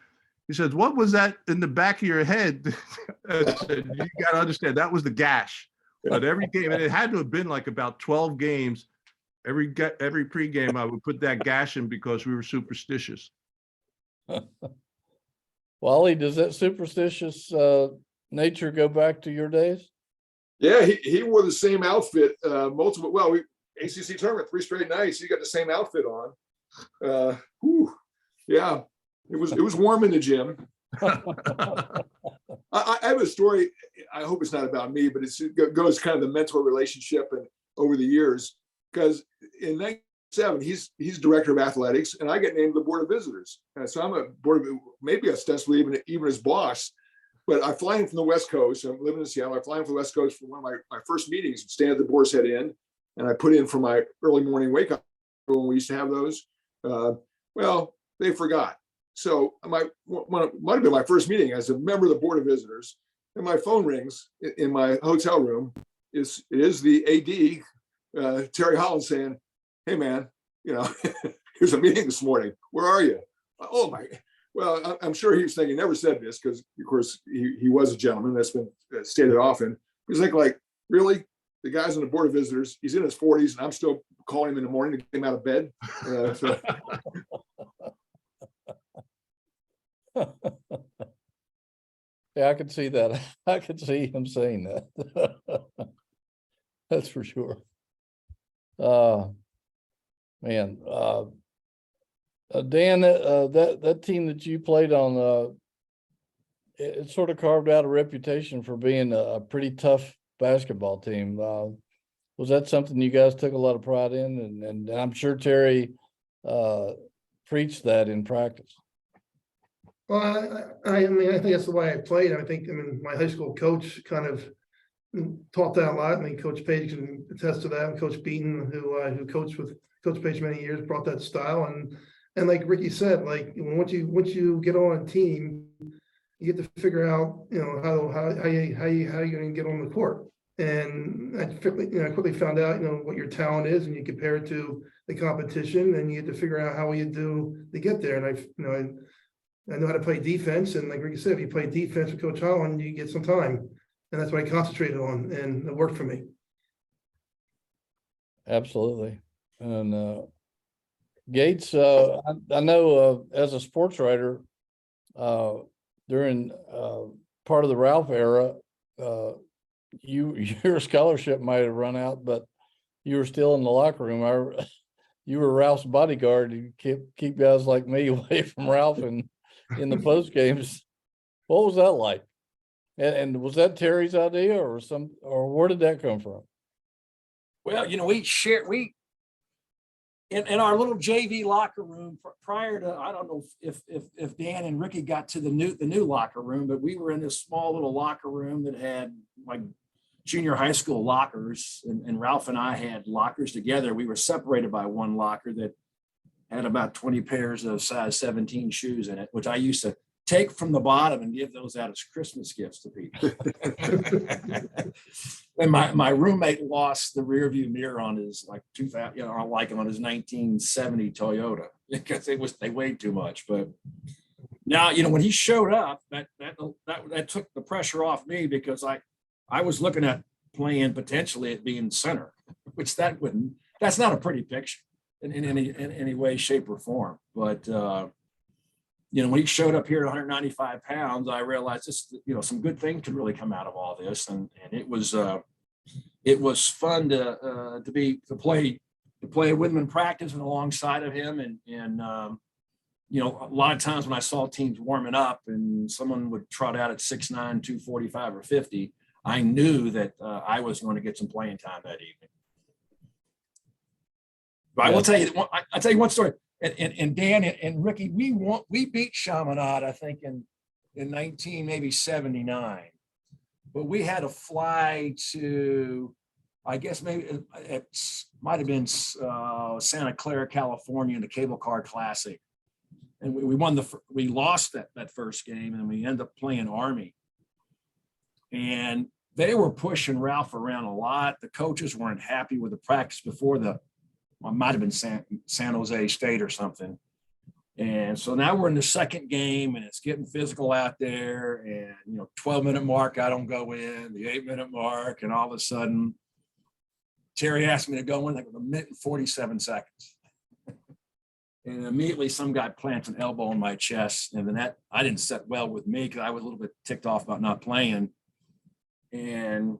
He says, what was that in the back of your head? I said, you got to understand, that was the gash. But every game, and it had to have been like about 12 games, every pregame, I would put that gash in because we were superstitious. Wally, does that superstitious nature go back to your days? Yeah, he wore the same outfit multiple. Well, ACC tournament 3 straight nights. He got the same outfit on. Yeah, it was warm in the gym. I have a story. I hope it's not about me, but it goes kind of the mentor relationship and over the years. Because in 1997, he's director of athletics, and I get named to the board of visitors. So I'm a board of, maybe ostensibly even his boss. But I fly in from the West Coast. I'm living in Seattle. I fly in from the West Coast for one of my first meetings, stand at the Boar's Head Inn, and I put in for my early morning wake up when we used to have those. Well, they forgot. So might have been my first meeting as a member of the Board of Visitors, and my phone rings in my hotel room. It is the AD, Terry Holland, saying, "Hey man, here's a meeting this morning. Where are you?" Oh my. Well, I'm sure he was thinking, never said this because, of course, he was a gentleman. That's been stated often. He's like, really? The guy's on the board of visitors. He's in his 40s, and I'm still calling him in the morning to get him out of bed. Yeah, I could see that. I could see him saying that. That's for sure. Man, Dan, that team that you played on, it sort of carved out a reputation for being a pretty tough basketball team. Was that something you guys took a lot of pride in? And I'm sure Terry preached that in practice. Well, I think that's the way I played. I mean, my high school coach kind of taught that a lot. I mean, Coach Page can attest to that. And Coach Beaton, who coached with Coach Page many years, brought that style. And like Ricky said, like once you get on a team, you get to figure out, how you're going to get on the court. And I quickly found out, what your talent is, and you compare it to the competition, and you get to figure out how you do to get there. And I know how to play defense, and like Ricky said, if you play defense with Coach Holland, you get some time, and that's what I concentrated on, and it worked for me. Absolutely. And Gates, I know as a sports writer, during part of the Ralph era, your scholarship might have run out, but you were still in the locker room. You were Ralph's bodyguard to keep guys like me away from Ralph and in the post games. What was that like? And was that Terry's idea or where did that come from? Well, in our little JV locker room prior to, I don't know if Dan and Ricky got to the new locker room, but we were in this small little locker room that had like junior high school lockers, and Ralph and I had lockers together. We were separated by one locker that had about 20 pairs of size 17 shoes in it, which I used to take from the bottom and give those out as Christmas gifts to people. And my roommate lost the rear view mirror on his like 2000, like on his 1970 Toyota because they weighed too much. But now, when he showed up, that took the pressure off me because I was looking at playing potentially at being center, which that's not a pretty picture in any way, shape, or form. But when he showed up here at 195 pounds, I realized this, some good things could really come out of all this. And it was fun to play with him in practice and alongside of him. And a lot of times when I saw teams warming up and someone would trot out at 6'9", 245 or 50, I knew that I was going to get some playing time that evening. But I will tell you, I'll tell you one story. And Dan and Ricky, we beat Chaminade, I think in 1979, but we had to fly to, I guess maybe it might have been Santa Clara, California, in the Cable Car Classic, and we lost that first game, and we ended up playing Army, and they were pushing Ralph around a lot. The coaches weren't happy with the practice before might have been San Jose State or something. And so now we're in the second game and it's getting physical out there, and 12-minute mark, I don't go in, the 8-minute mark, and all of a sudden Terry asked me to go in like with 1 minute and 47 seconds. And immediately some guy plants an elbow in my chest, and then I didn't set well with me because I was a little bit ticked off about not playing, and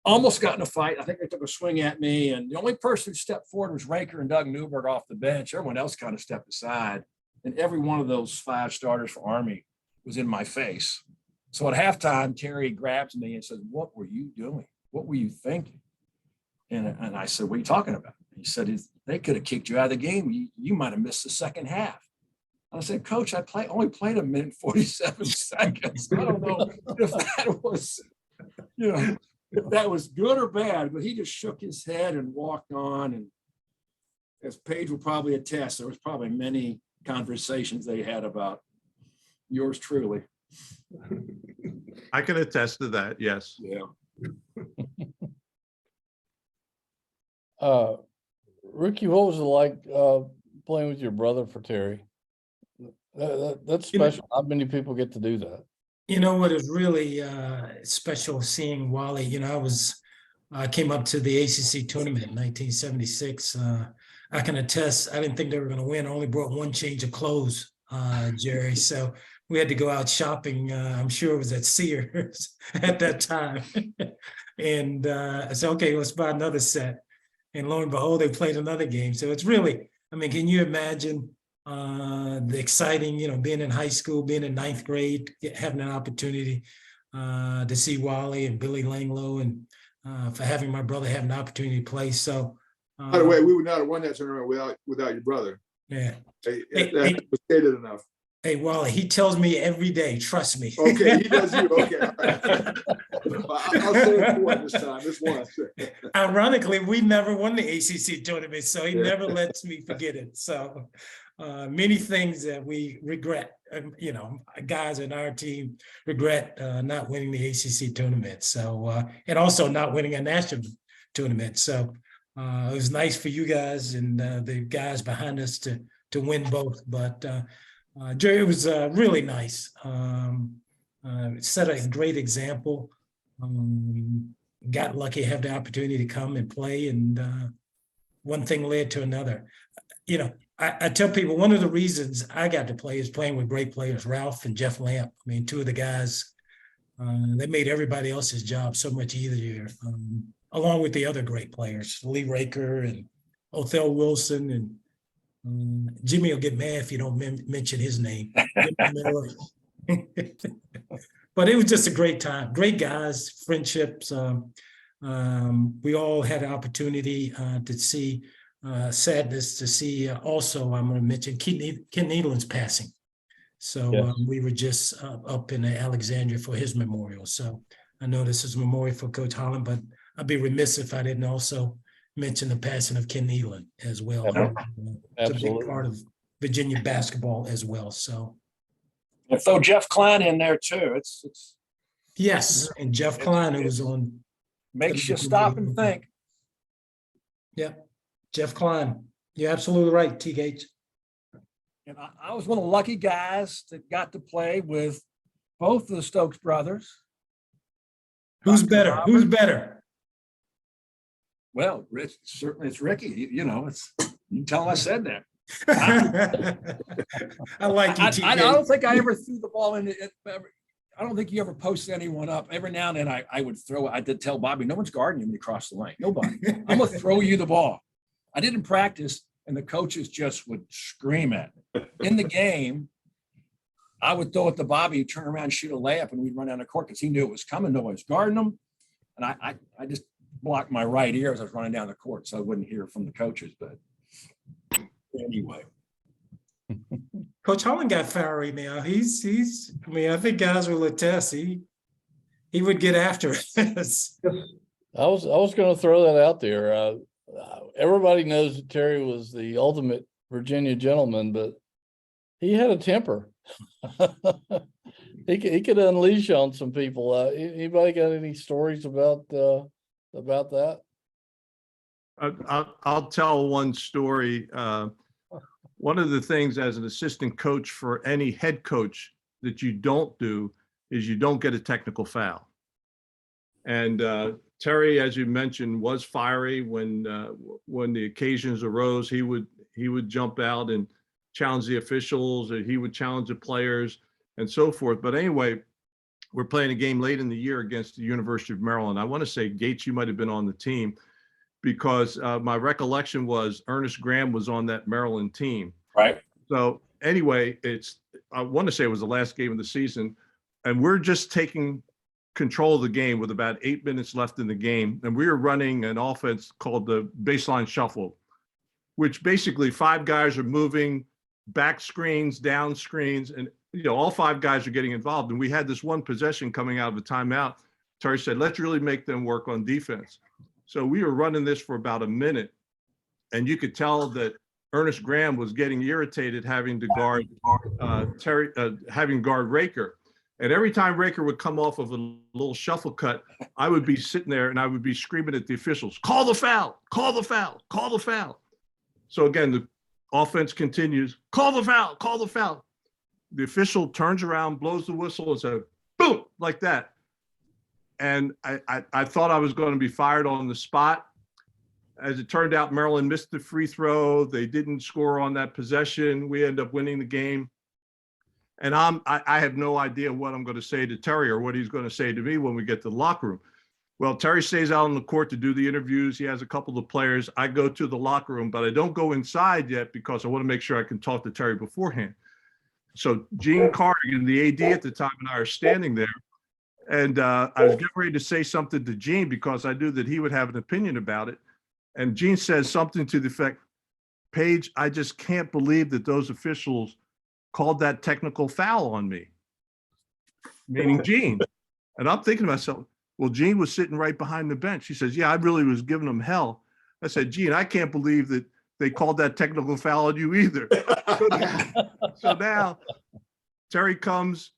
almost got in a fight. I think they took a swing at me, and the only person who stepped forward was Raker and Doug Newberg off the bench. Everyone else kind of stepped aside, and every one of those 5 starters for Army was in my face. So at halftime, Terry grabs me and says, "What were you doing? What were you thinking?" And I said, "What are you talking about?" He said, "They could have kicked you out of the game. You might have missed the second half." I said, "Coach, I only played 1 minute and 47 seconds. I don't know if that was, if that was good or bad," but he just shook his head and walked on. And as Paige will probably attest, there was probably many conversations they had about yours truly. I can attest to that. Yes. Yeah. Ricky, what was it like playing with your brother for Terry? That's special. Not many people get to do that. What is really special seeing Wally, I came up to the ACC tournament in 1976. I can attest, I didn't think they were going to win. I only brought one change of clothes, Jerry. So we had to go out shopping. I'm sure it was at Sears at that time. And I said, okay, let's buy another set. And lo and behold, they played another game. So it's really, can you imagine the exciting, being in high school, being in 9th grade, having an opportunity to see Wally and Billy Langlow, and for having my brother have an opportunity to play. So, by the way, we would not have won that tournament without your brother. Yeah, that was stated enough. Hey, Wally, he tells me every day, trust me. Okay, he does you. Okay. I'll say it one this time. This one. Ironically, we never won the ACC tournament, so he never lets me forget it. So many things that we regret, guys in our team regret not winning the ACC tournament. So, and also not winning a national tournament. So it was nice for you guys and the guys behind us to win both. But Jerry, it was really nice. Set a great example. Got lucky to have the opportunity to come and play, and one thing led to another. I tell people one of the reasons I got to play is playing with great players, Ralph and Jeff Lamp. Two of the guys, they made everybody else's job so much easier, along with the other great players, Lee Raker and Othell Wilson, and Jimmy will get mad if you don't mention his name. But it was just a great time. Great guys, friendships. We all had an opportunity to see sadness to see. Also, I'm going to mention Ken Needland's passing. So Yes. We were just up in Alexandria for his memorial. So I know this is a memorial for Coach Holland, but I'd be remiss if I didn't also mention the passing of Ken Needland as well. It's a big Absolutely. part of Virginia basketball as well. So And throw Jeff Klein in there too. It's Yes, and Jeff Klein, who was on. makes you stop and think. Yeah, Jeff Klein. You're absolutely right, TK. And I was one of the lucky guys that got to play with both of the Stokes brothers. Who's Dr. better? Robert. Who's better? Well, Rich, certainly it's Ricky. You know, it's you can tell him I said that. I like you, I TK. don't think I ever threw the ball in. I don't think you ever posted anyone up. Every now and then I would throw. I did tell Bobby, no one's guarding you when you cross the lane. Nobody. I'm gonna throw you the ball. I didn't practice, and the coaches just would scream at me. In the game, I would throw it to Bobby, turn around, and shoot a layup, and we'd run down the court because he knew it was coming. Nobody was guarding him, and I just blocked my right ear as I was running down the court, so I wouldn't hear from the coaches. But anyway. Coach Holland got fiery now. He's. I mean, I think guys will attest. He would get after us. I was going to throw that out there. Everybody knows that Terry was the ultimate Virginia gentleman, but he had a temper. He could unleash on some people. Anybody got any stories about that? I'll tell one story. One of the things as an assistant coach for any head coach that you don't do is you don't get a technical foul. And Terry, as you mentioned, was fiery when the occasions arose. He would jump out and challenge the officials, or he would challenge the players and so forth. But anyway, we're playing a game late in the year against the University of Maryland. I want to say, Gates, you might have been on the team, because my recollection was Ernest Graham was on that Maryland team. Right. So anyway, I want to say it was the last game of the season, and we're just taking control of the game with about 8 minutes left in the game. And we were running an offense called the baseline shuffle, which basically 5 guys are moving back screens, down screens, and all 5 guys are getting involved. And we had this one possession coming out of a timeout. Terry said, let's really make them work on defense. So we were running this for about a minute, and you could tell that Ernest Graham was getting irritated having to guard having guard Raker. And every time Raker would come off of a little shuffle cut, I would be sitting there and I would be screaming at the officials, call the foul, call the foul, call the foul. So again, the offense continues, call the foul, call the foul. The official turns around, blows the whistle, and says, boom, like that. And I thought I was going to be fired on the spot. As it turned out, Maryland missed the free throw. They didn't score on that possession. We end up winning the game. And I have no idea what I'm going to say to Terry or what he's going to say to me when we get to the locker room. Well, Terry stays out on the court to do the interviews. He has a couple of players. I go to the locker room, but I don't go inside yet because I want to make sure I can talk to Terry beforehand. So Gene Cardigan, the AD at the time, and I are standing there. And I was getting ready to say something to Gene because I knew that he would have an opinion about it. And Gene says something to the effect, Paige, I just can't believe that those officials called that technical foul on me, meaning Gene. And I'm thinking to myself, well, Gene was sitting right behind the bench. He says, yeah, I really was giving him hell. I said, Gene, I can't believe that they called that technical foul on you either. So now Terry comes,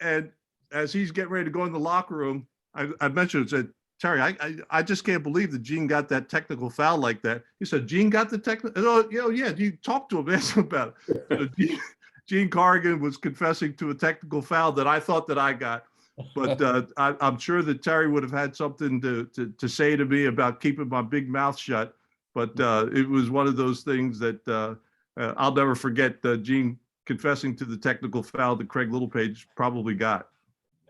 and as he's getting ready to go in the locker room, I mentioned, said, Terry, I just can't believe that Gene got that technical foul like that. He said, Gene got the technical, oh, yeah, you talk to him, ask him about it. So Gene Cardigan was confessing to a technical foul that I thought that I got. But I'm sure that Terry would have had something to say to me about keeping my big mouth shut. But it was one of those things that I'll never forget, Gene confessing to the technical foul that Craig Littlepage probably got.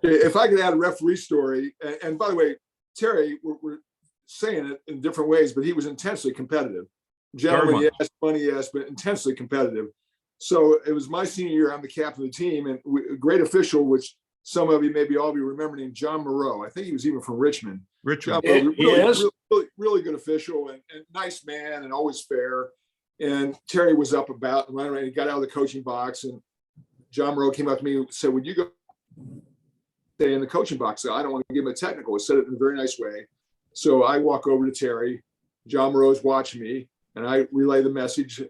If I could add a referee story, and by the way, Terry, we're saying it in different ways, but he was intensely competitive. Gentleman, yes, money, yes, but intensely competitive. So it was my senior year. I'm the captain of the team, and a great official, which some of you, maybe all of you remember, named John Moreau. I think he was even from Richmond. Really good official and nice man and always fair. And Terry was up about and running around. He got out of the coaching box, and John Moreau came up to me and said, would you go stay in the coaching box? So I don't want to give him a technical. I said it in a very nice way. So I walk over to Terry. John Moreau's watching me, and I relay the message,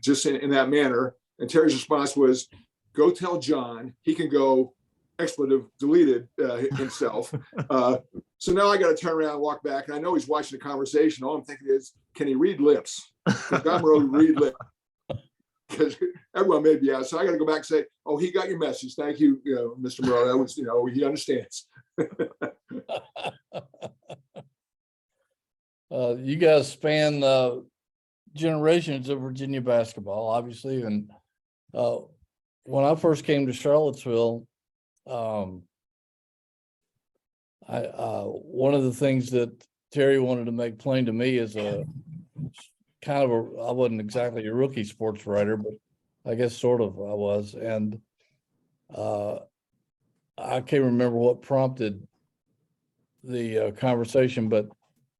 just in that manner. And Terry's response was, go tell John. He can go expletive deleted himself. So now I got to turn around and walk back. And I know he's watching the conversation. All I'm thinking is, can he read lips? Because God really read lips. Because everyone may be out. So I got to go back and say, oh, he got your message. Thank you, Mr. Moreau. That was, he understands. You guys span generations of Virginia basketball, obviously. And when I first came to Charlottesville, one of the things that Terry wanted to make plain to me is I wasn't exactly a rookie sports writer, but I guess sort of I was. And I can't remember what prompted the conversation, but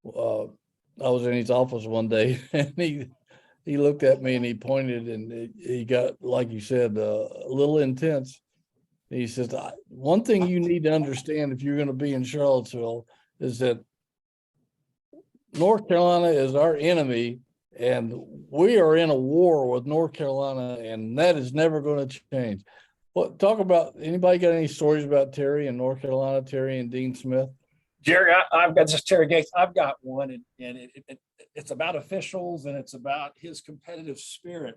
I was in his office one day and he looked at me and he pointed and he got, like you said, a little intense. He says, one thing you need to understand if you're going to be in Charlottesville is that North Carolina is our enemy and we are in a war with North Carolina and that is never going to change. What talk about, anybody got any stories about Terry in North Carolina, Terry and Dean Smith? Jerry, I've got just Terry Gates. I've got one, and it's about officials and it's about his competitive spirit.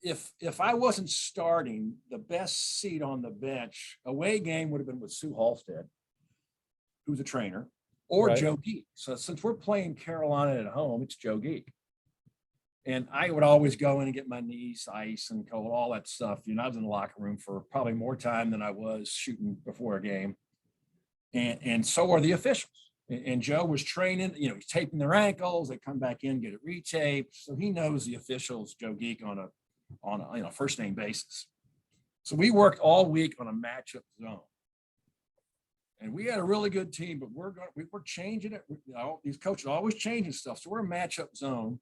If I wasn't starting, the best seat on the bench, away game would have been with Sue Halstead, who's a trainer, or Right. Joe Geek. So since we're playing Carolina at home, it's Joe Geek. And I would always go in and get my knees ice and cold, all that stuff. I was in the locker room for probably more time than I was shooting before a game. And so are the officials. And Joe was training, he's taping their ankles. They come back in, get it retaped. So he knows the officials, Joe Geek, on a first name basis. So we worked all week on a matchup zone. And we had a really good team, but we're changing it. These coaches are always changing stuff. So we're a matchup zone.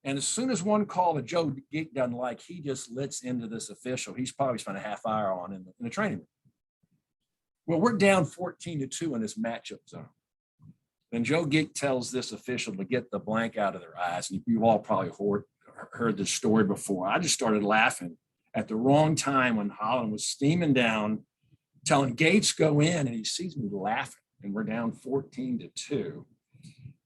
And as soon as one call that Joe Geek doesn't like, he just lets into this official. He's probably spent a half hour on in the training room. Well, we're down 14-2 in this matchup zone. And Joe Geek tells this official to get the blank out of their eyes. And you've all probably heard this story before. I just started laughing at the wrong time when Holland was steaming down, telling Gates go in, and he sees me laughing. And we're down 14-2.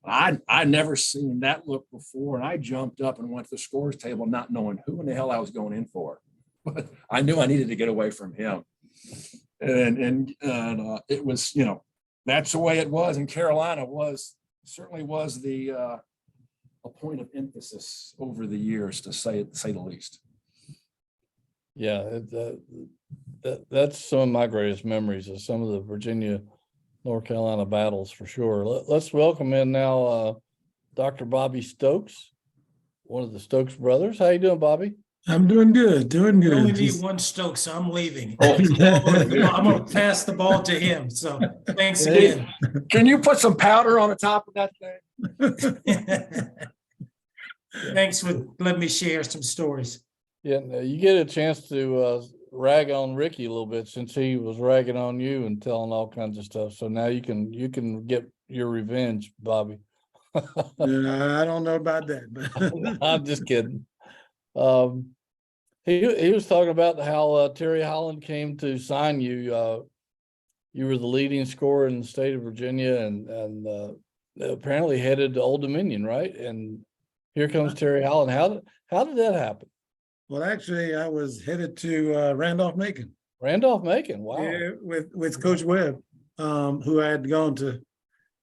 I'd never seen that look before. And I jumped up and went to the scores table, not knowing who in the hell I was going in for. But I knew I needed to get away from him. And it was, that's the way it was. And Carolina certainly was a point of emphasis over the years, to say the least. Yeah, that's some of my greatest memories of some of the Virginia, North Carolina battles for sure. Let's welcome in now Dr. Bobby Stokes, one of the Stokes brothers. How you doing, Bobby? I'm doing good. We only need one Stokes, so I'm leaving. Oh. I'm going to pass the ball to him. So thanks again. Can you put some powder on the top of that thing? Thanks for letting me share some stories. Yeah, you get a chance to rag on Ricky a little bit since he was ragging on you and telling all kinds of stuff. So now you can get your revenge, Bobby. I don't know about that, but I'm just kidding. He was talking about how Terry Holland came to sign you. You were the leading scorer in the state of Virginia, and apparently headed to Old Dominion, right? And here comes Terry Holland. How did that happen? well, actually, I was headed to Randolph-Macon. Randolph-Macon, wow. Yeah, with Coach Webb, who I had gone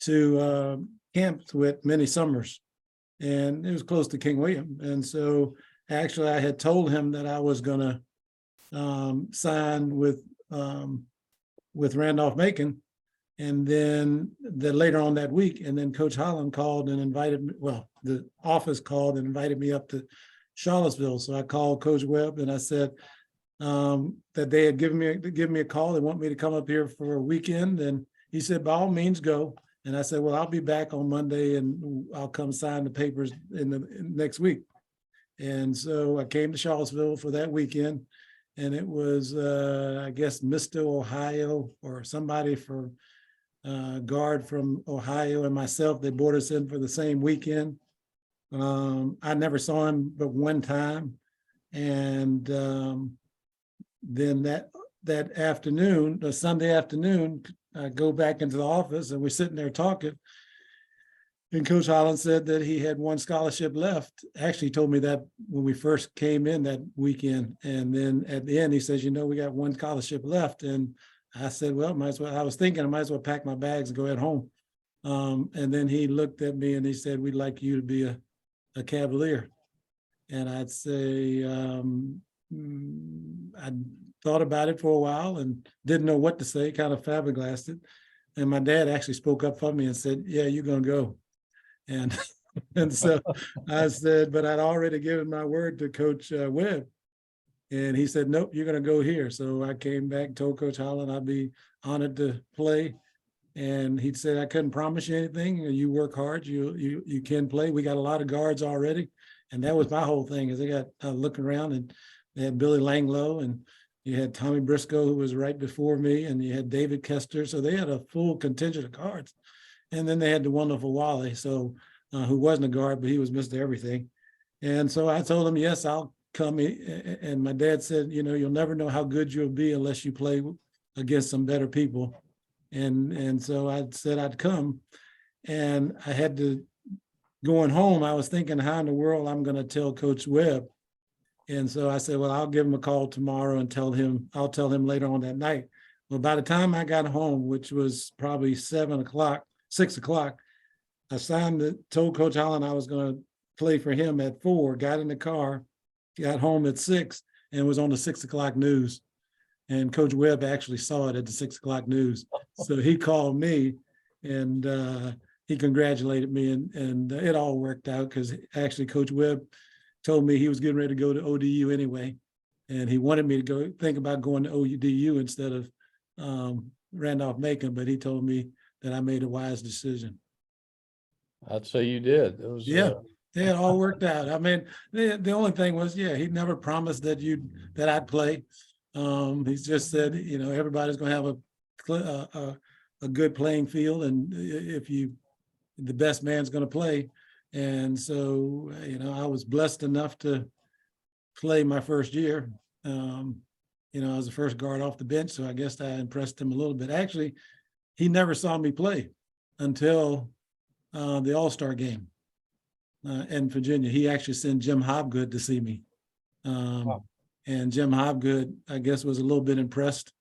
to camps with many summers, and it was close to King William. And so actually I had told him that I was gonna sign with Randolph-Macon. And then later on that week, and then Coach Holland called and invited me, well, the office called and invited me up to Charlottesville. So I called Coach Webb and I said that they had given me a call. They want me to come up here for a weekend. And he said, by all means, go. And I said, well, I'll be back on Monday and I'll come sign the papers in next week. And so I came to Charlottesville for that weekend. And it was, I guess, Mr. Ohio or somebody for guard from Ohio and myself. They brought us in for the same weekend. I never saw him but one time. And then that afternoon, the Sunday afternoon, I go back into the office and we're sitting there talking. And Coach Holland said that he had one scholarship left. Actually, he told me that when we first came in that weekend. And then at the end, he says, you know, we got one scholarship left. And I said, well, might as well, I was thinking I might as well pack my bags and go head home. And then he looked at me and he said, we'd like you to be a Cavalier. And I'd say, I thought about it for a while and didn't know what to say, kind of flabbergasted. And my dad actually spoke up for me and said, yeah, you're going to go. And so I said, but I'd already given my word to Coach Webb. And he said, nope, you're going to go here. So I came back, told Coach Holland I'd be honored to play. And he said, I couldn't promise you anything. You work hard, you can play. We got a lot of guards already. And that was my whole thing, is they got looking around, and they had Billy Langlow, and you had Tommy Briscoe, who was right before me, and you had David Kester. So they had a full contingent of guards. And then they had the wonderful Wally, so who wasn't a guard, but he was Mr. Everything. And so I told him, yes, I'll come. And my dad said, you know, you'll never know how good you'll be unless you play against some better people. And so I said I'd come. And I had to, going home, I was thinking, how in the world I'm going to tell Coach Webb. And so I said, well, I'll give him a call tomorrow and I'll tell him later on that night. Well, by the time I got home, which was probably 6 o'clock, I told Coach Holland I was going to play for him at 4, got in the car, got home at 6, and was on the 6 o'clock news. And Coach Webb actually saw it at the 6 o'clock news. So he called me and he congratulated me, and it all worked out, because actually Coach Webb told me he was getting ready to go to ODU anyway. And he wanted me to think about going to ODU instead of Randolph-Macon, but he told me that I made a wise decision. I'd say you did. It was, yeah, it all worked out. I mean, the only thing was, yeah, he never promised that I'd play. He just said, you know, everybody's going to have a good playing field, and the best man's going to play. And so, you know, I was blessed enough to play my first year. You know, I was the first guard off the bench, so I guess I impressed him a little bit. Actually, he never saw me play until the All-Star game in Virginia. He actually sent Jim Hobgood to see me. Wow. And Jim Hobgood, I guess, was a little bit impressed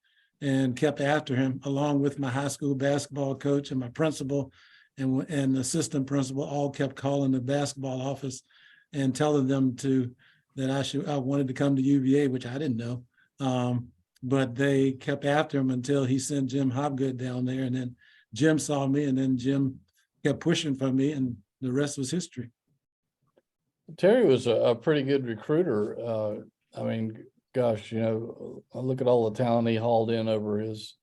and kept after him, along with my high school basketball coach and my principal and assistant principal, all kept calling the basketball office and telling them that I wanted to come to UVA, which I didn't know. But they kept after him until he sent Jim Hobgood down there. And then Jim saw me, and then Jim kept pushing for me, and the rest was history. Terry was a pretty good recruiter. I mean, gosh, you know, I look at all the talent he hauled in over his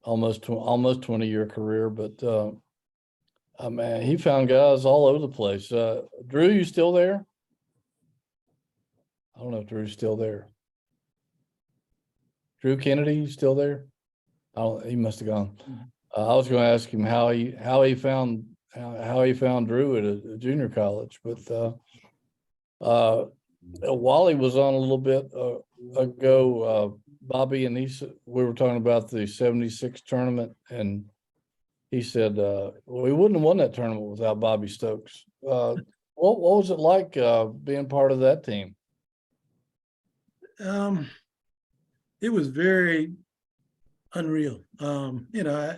almost 20-year career, but man, he found guys all over the place. Drew, you still there? I don't know if Drew's still there. Drew Kennedy, you still there? He must have gone. I was going to ask him how he found Drew at a junior college, but Wally was on a little bit ago, Bobby, and we were talking about the 76 tournament, and he said, we wouldn't have won that tournament without Bobby Stokes. What was it like being part of that team? It was very unreal. You know,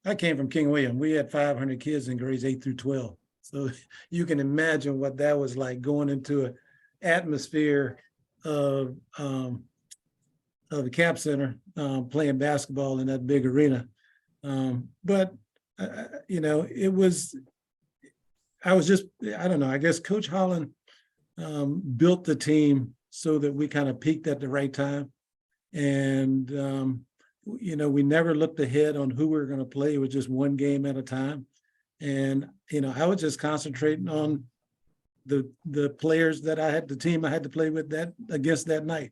I came from King William. We had 500 kids in grades 8 through 12. So you can imagine what that was like, going into an atmosphere of the Cap Center, playing basketball in that big arena. But you know, I don't know, I guess Coach Holland built the team so that we kind of peaked at the right time. And, you know, we never looked ahead on who we were going to play. It was just one game at a time. And, you know, I was just concentrating on the players that the team I had to play with against that night.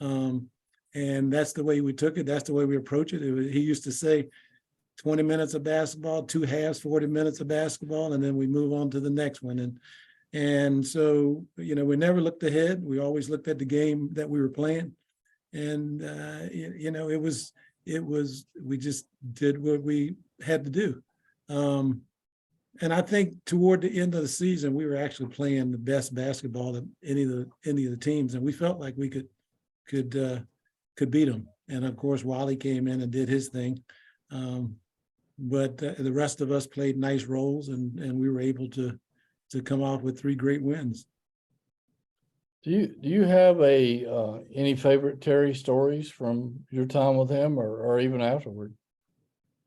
And that's the way we took it. That's the way we approach it. He used to say 20 minutes of basketball, 2 halves, 40 minutes of basketball, and then we move on to the next one. And so, you know, we never looked ahead. We always looked at the game that we were playing. And, we just did what we had to do. And I think toward the end of the season, we were actually playing the best basketball that any of the teams, and we felt like we could beat them. And of course, Wally came in and did his thing. But the rest of us played nice roles, and we were able to come off with 3 great wins. Do you have any favorite Terry stories from your time with him or even afterward?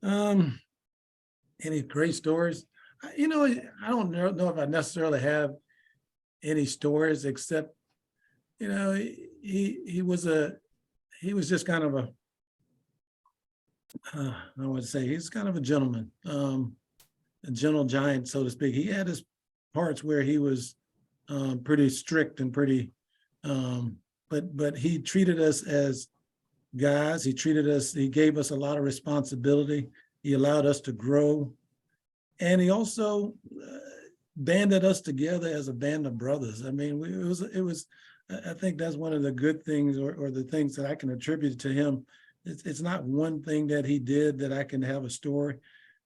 Any great stories? I don't know if I necessarily have any stories, except, he was just kind of I would say he's kind of a gentleman, a gentle giant, so to speak. He had his parts where he was pretty strict and pretty, but he treated us as guys. He gave us a lot of responsibility. He allowed us to grow. And he also banded us together as a band of brothers. I mean, I think that's one of the good things or the things that I can attribute to him. It's not one thing that he did that I can have a story,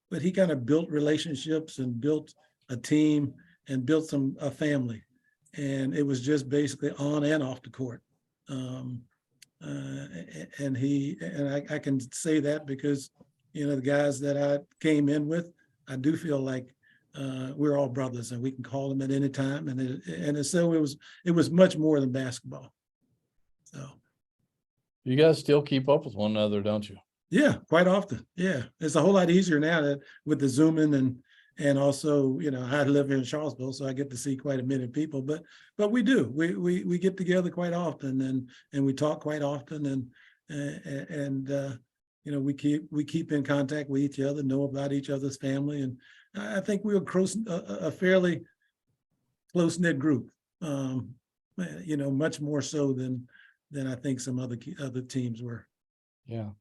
but he kind of built relationships and built a team and built a family. And it was just basically on and off the court. And I can say that because, the guys that I came in with, I do feel like we're all brothers and we can call them at any time. And so it was much more than basketball. So. You guys still keep up with one another, don't you? Yeah, quite often. Yeah. It's a whole lot easier now with the Zooming and also, I live here in Charlottesville, so I get to see quite a many people, but we do, we get together quite often and we talk quite often and we keep in contact with each other, know about each other's family. And I think we were a fairly close-knit group, much more so than I think some other teams were. Yeah.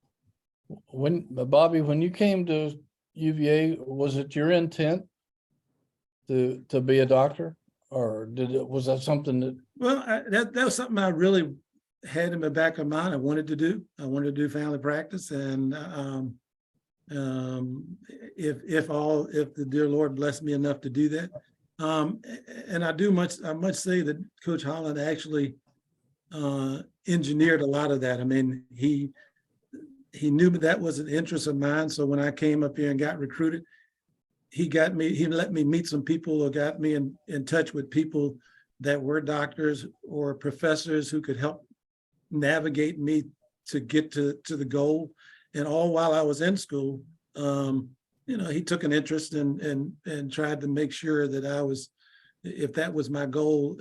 Bobby, when you came to UVA, was it your intent to be a doctor, or was that something that? Well, that was something I really had in the back of mind. I wanted to do family practice, and if the dear Lord blessed me enough to do that, and I must say that Coach Holland actually engineered a lot of that. I mean, he knew that was an interest of mine. So when I came up here and got recruited, he let me meet some people, or got me in touch with people that were doctors or professors who could help navigate me to get to the goal. And all while I was in school, he took an interest and tried to make sure that if that was my goal,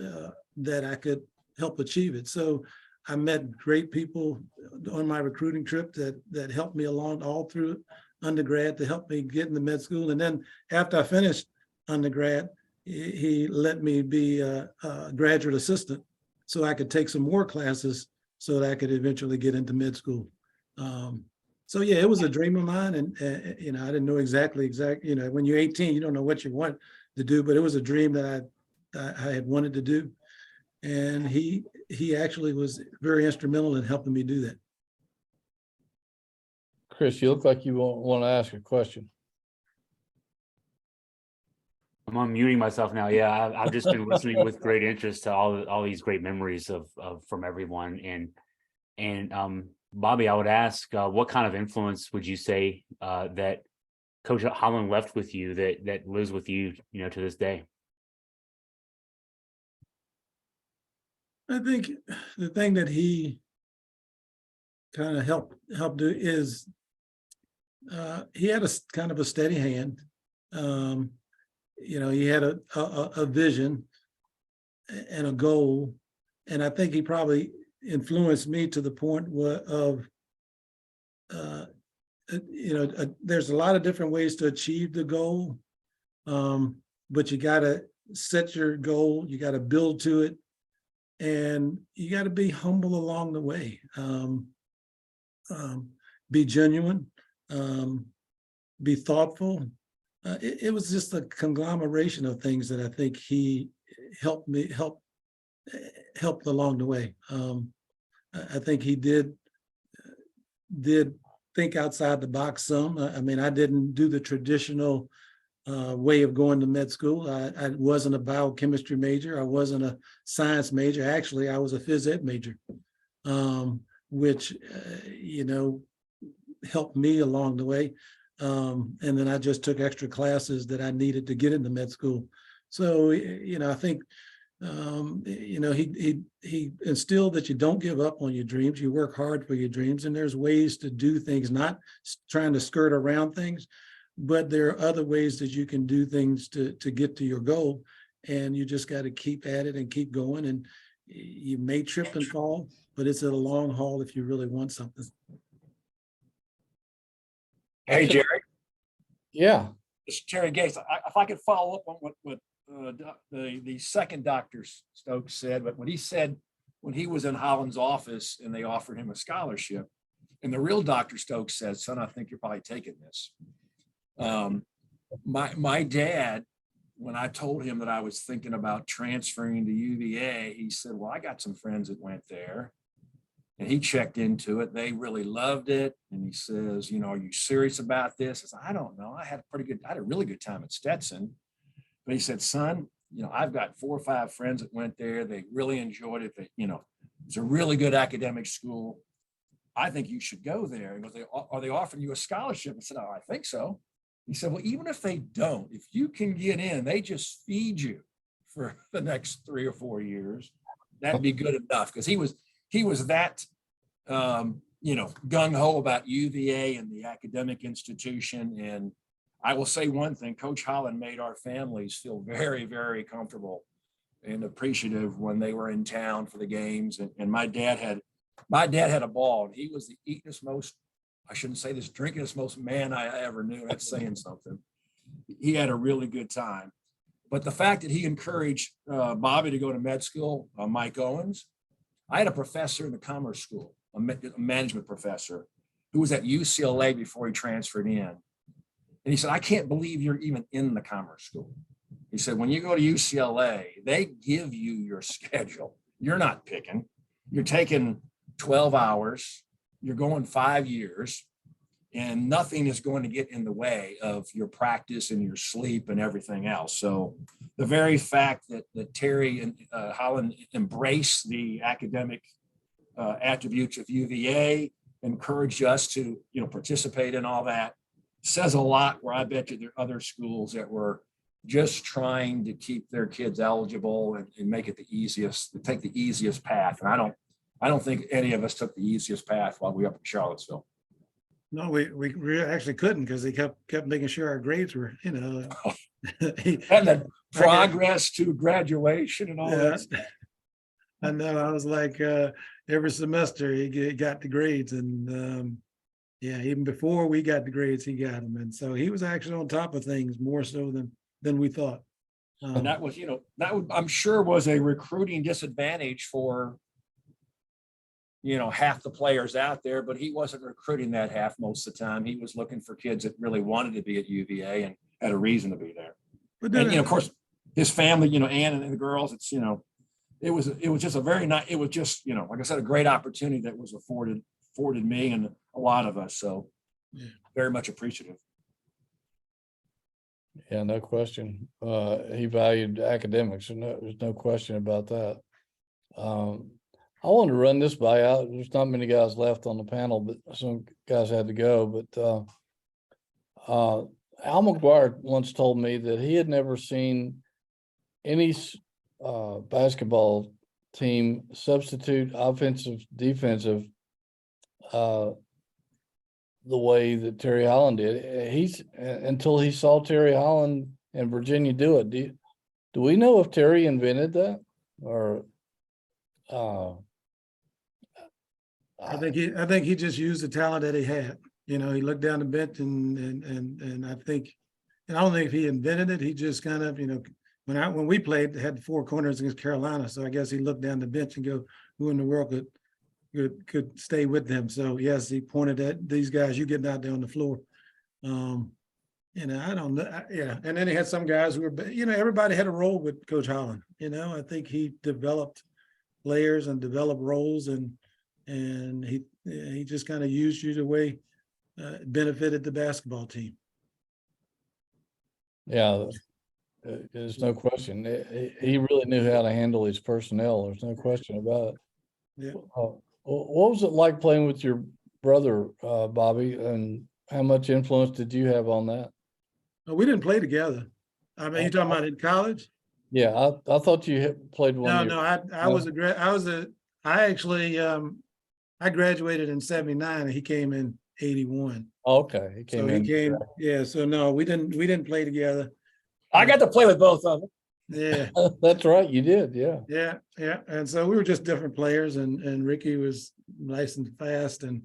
that I could help achieve it. So I met great people on my recruiting trip that helped me along all through undergrad to help me get into med school. And then after I finished undergrad, he let me be a graduate assistant so I could take some more classes so that I could eventually get into med school. So yeah, it was a dream of mine, and I didn't know exactly. When you're 18, you don't know what you want to do, but it was a dream that I had wanted to do, and he actually was very instrumental in helping me do that. Chris, you look like you want to ask a question. I'm unmuting myself now. Yeah, I've just been listening with great interest to all these great memories of from everyone. And Bobby, I would ask, what kind of influence would you say that Coach Holland left with you that lives with you, to this day? I think the thing that he kind of helped do is he had a kind of a steady hand. He had a vision and a goal, and I think he probably influenced me to the point of there's a lot of different ways to achieve the goal, but you got to set your goal, you got to build to it, and you got to be humble along the way. Be genuine, be thoughtful. It was just a conglomeration of things that I think he helped along the way. I think he did think outside the box some. I mean, I didn't do the traditional way of going to med school. I wasn't a biochemistry major. I wasn't a science major. Actually, I was a phys ed major, which, helped me along the way. And then I just took extra classes that I needed to get into med school. So, I think, he instilled that you don't give up on your dreams. You work hard for your dreams, and there's ways to do things, not trying to skirt around things, but there are other ways that you can do things to get to your goal. And you just got to keep at it and keep going. And you may trip and fall, but it's a long haul if you really want something. Hey, Jerry, Yeah, this is Terry Gates. If I could follow up on what the second Dr. Stokes said, but when he said when he was in Holland's office and they offered him a scholarship, and the real Dr. Stokes said, "Son, I think you're probably taking this." My dad, when I told him that I was thinking about transferring to UVA, he said, "Well, I got some friends that went there." And he checked into it. They really loved it. And he says, "Are you serious about this?" I said, "I don't know. I had a really good time at Stetson." But he said, "Son, I've got 4 or 5 friends that went there. They really enjoyed it. It's a really good academic school. I think you should go there." He goes, "Are they offering you a scholarship?" I said, "Oh, I think so." He said, "Well, even if they don't, if you can get in, they just feed you for the next 3 or 4 years. That'd be good enough." Because he was that, gung-ho about UVA and the academic institution. And I will say one thing, Coach Holland made our families feel very, very comfortable and appreciative when they were in town for the games. And my dad had a ball, and he was the eatingest, most, I shouldn't say this, drinkingest, most man I ever knew. That's saying something. He had a really good time. But the fact that he encouraged Bobby to go to med school, Mike Owens, I had a professor in the Commerce School, a management professor, who was at UCLA before he transferred in. And he said, "I can't believe you're even in the Commerce School." He said, "When you go to UCLA, they give you your schedule. You're not picking. You're taking 12 hours. You're going 5 years, and nothing is going to get in the way of your practice and your sleep and everything else." So the very fact that Terry and Holland embraced the academic attributes of UVA, encouraged us to, participate in all that, says a lot, where I bet you there are other schools that were just trying to keep their kids eligible and make it take the easiest path. And I don't think any of us took the easiest path while we were up in Charlottesville. No, we actually couldn't, because they kept making sure our grades were, And the progress to graduation and all that stuff. I know. I was like, every semester he got the grades, and even before we got the grades, he got them, and so he was actually on top of things more so than we thought. And that was, I'm sure was a recruiting disadvantage for, half the players out there, but he wasn't recruiting that half most of the time. He was looking for kids that really wanted to be at UVA and had a reason to be there. But then, of course, his family, Ann and the girls, it's, it was just a very nice, it was just, like I said, a great opportunity that was afforded me and a lot of us. So very much appreciative. yeah, no question. He valued academics, and there's no question about that. I wanted to run this by out. There's not many guys left on the panel, but some guys had to go. But Al McGuire once told me that he had never seen any basketball team substitute offensive, defensive the way that Terry Holland did. Until he saw Terry Holland and Virginia do it. Do we know if Terry invented that, or? I think he just used the talent that he had. He looked down the bench and I think, and I don't think if he invented it, he just kind of, when we played, they had 4 corners against Carolina. So I guess he looked down the bench and go, who in the world could stay with them? So yes, he pointed at these guys, you getting out there on the floor. I don't know. Yeah. And then he had some guys who were, everybody had a role with Coach Holland. I think he developed players and developed roles, and And he just kind of used you the way it benefited the basketball team. Yeah, there's no question. He really knew how to handle his personnel. There's no question about it. Yeah. What was it like playing with your brother, Bobby, and how much influence did you have on that? We didn't play together. I mean, you talking about in college? Yeah, I thought you played one No, year. no, I graduated in 79 and he came in 81. Okay, he So came he in. came, yeah, so no, we didn't play together. I got to play with both of them. Yeah, That's right, you did, yeah. yeah. And so we were just different players and Ricky was nice and fast and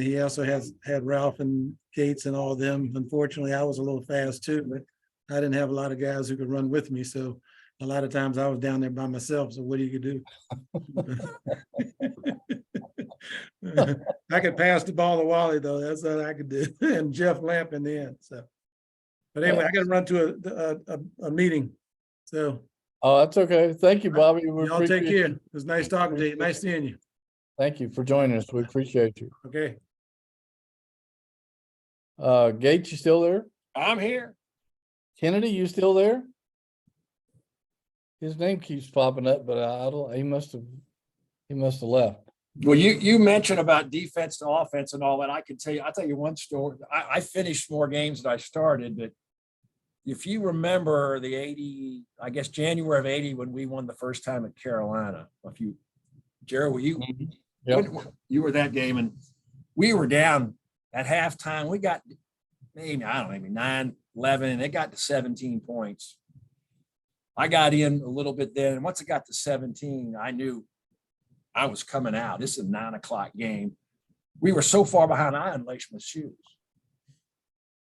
he also had Ralph and Gates and all of them. Unfortunately, I was a little fast too, but I didn't have a lot of guys who could run with me. So a lot of times I was down there by myself. So what do you do? I could pass the ball to Wally though. That's all I could do. And Jeff Lamp in the end. So, but anyway, I got to run to a meeting. So. Oh, that's okay. Thank you, Bobby. Y'all take care. It was nice talking to you. Nice seeing you. Thank you for joining us. We appreciate you. Okay. Gates, you still there? I'm here. Kennedy, you still there? His name keeps popping up, but I don't, he must have left. Well, you mentioned about defense to offense and all that. I'll tell you one story. I finished more games than I started, but if you remember the 80, I guess January of 80, when we won the first time at Carolina, Jerry, were you? Yep. You were that game, and we were down at halftime. We got maybe 9, 11, and it got to 17 points. I got in a little bit then, and once it got to 17, I knew I was coming out. This is a 9 o'clock game. We were so far behind, I unlaced my shoes.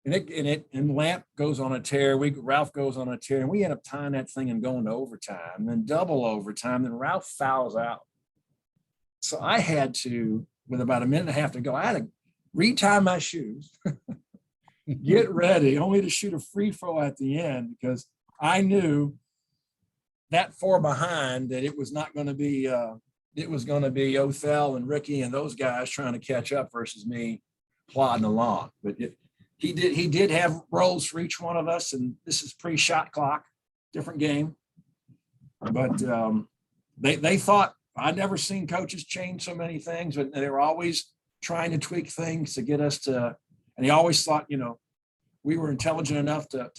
And Lamp goes on a tear. Ralph goes on a tear, and we end up tying that thing and going to overtime, then double overtime. Then Ralph fouls out. So I had to, with about a minute and a half to go, I had to retie my shoes, get ready, only to shoot a free throw at the end because I knew that far behind that it was not going to be. It was going to be Othell and Ricky and those guys trying to catch up versus me plodding along. But he did have roles for each one of us, and this is pre-shot clock, different game. But they thought I'd never seen coaches change so many things, but they were always trying to tweak things to get us to. And he always thought, we were intelligent enough to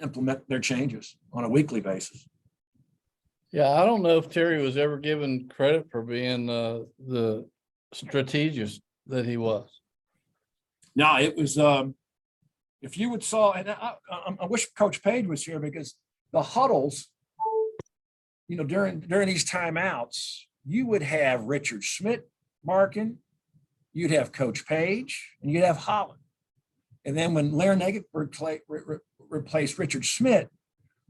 implement their changes on a weekly basis. Yeah, I don't know if Terry was ever given credit for being the strategist that he was. No, it was. If you would saw, and I wish Coach Page was here because the huddles, during these timeouts, you would have Richard Schmidt marking, you'd have Coach Page, and you'd have Holland. And then when Larinaga replaced Richard Schmidt,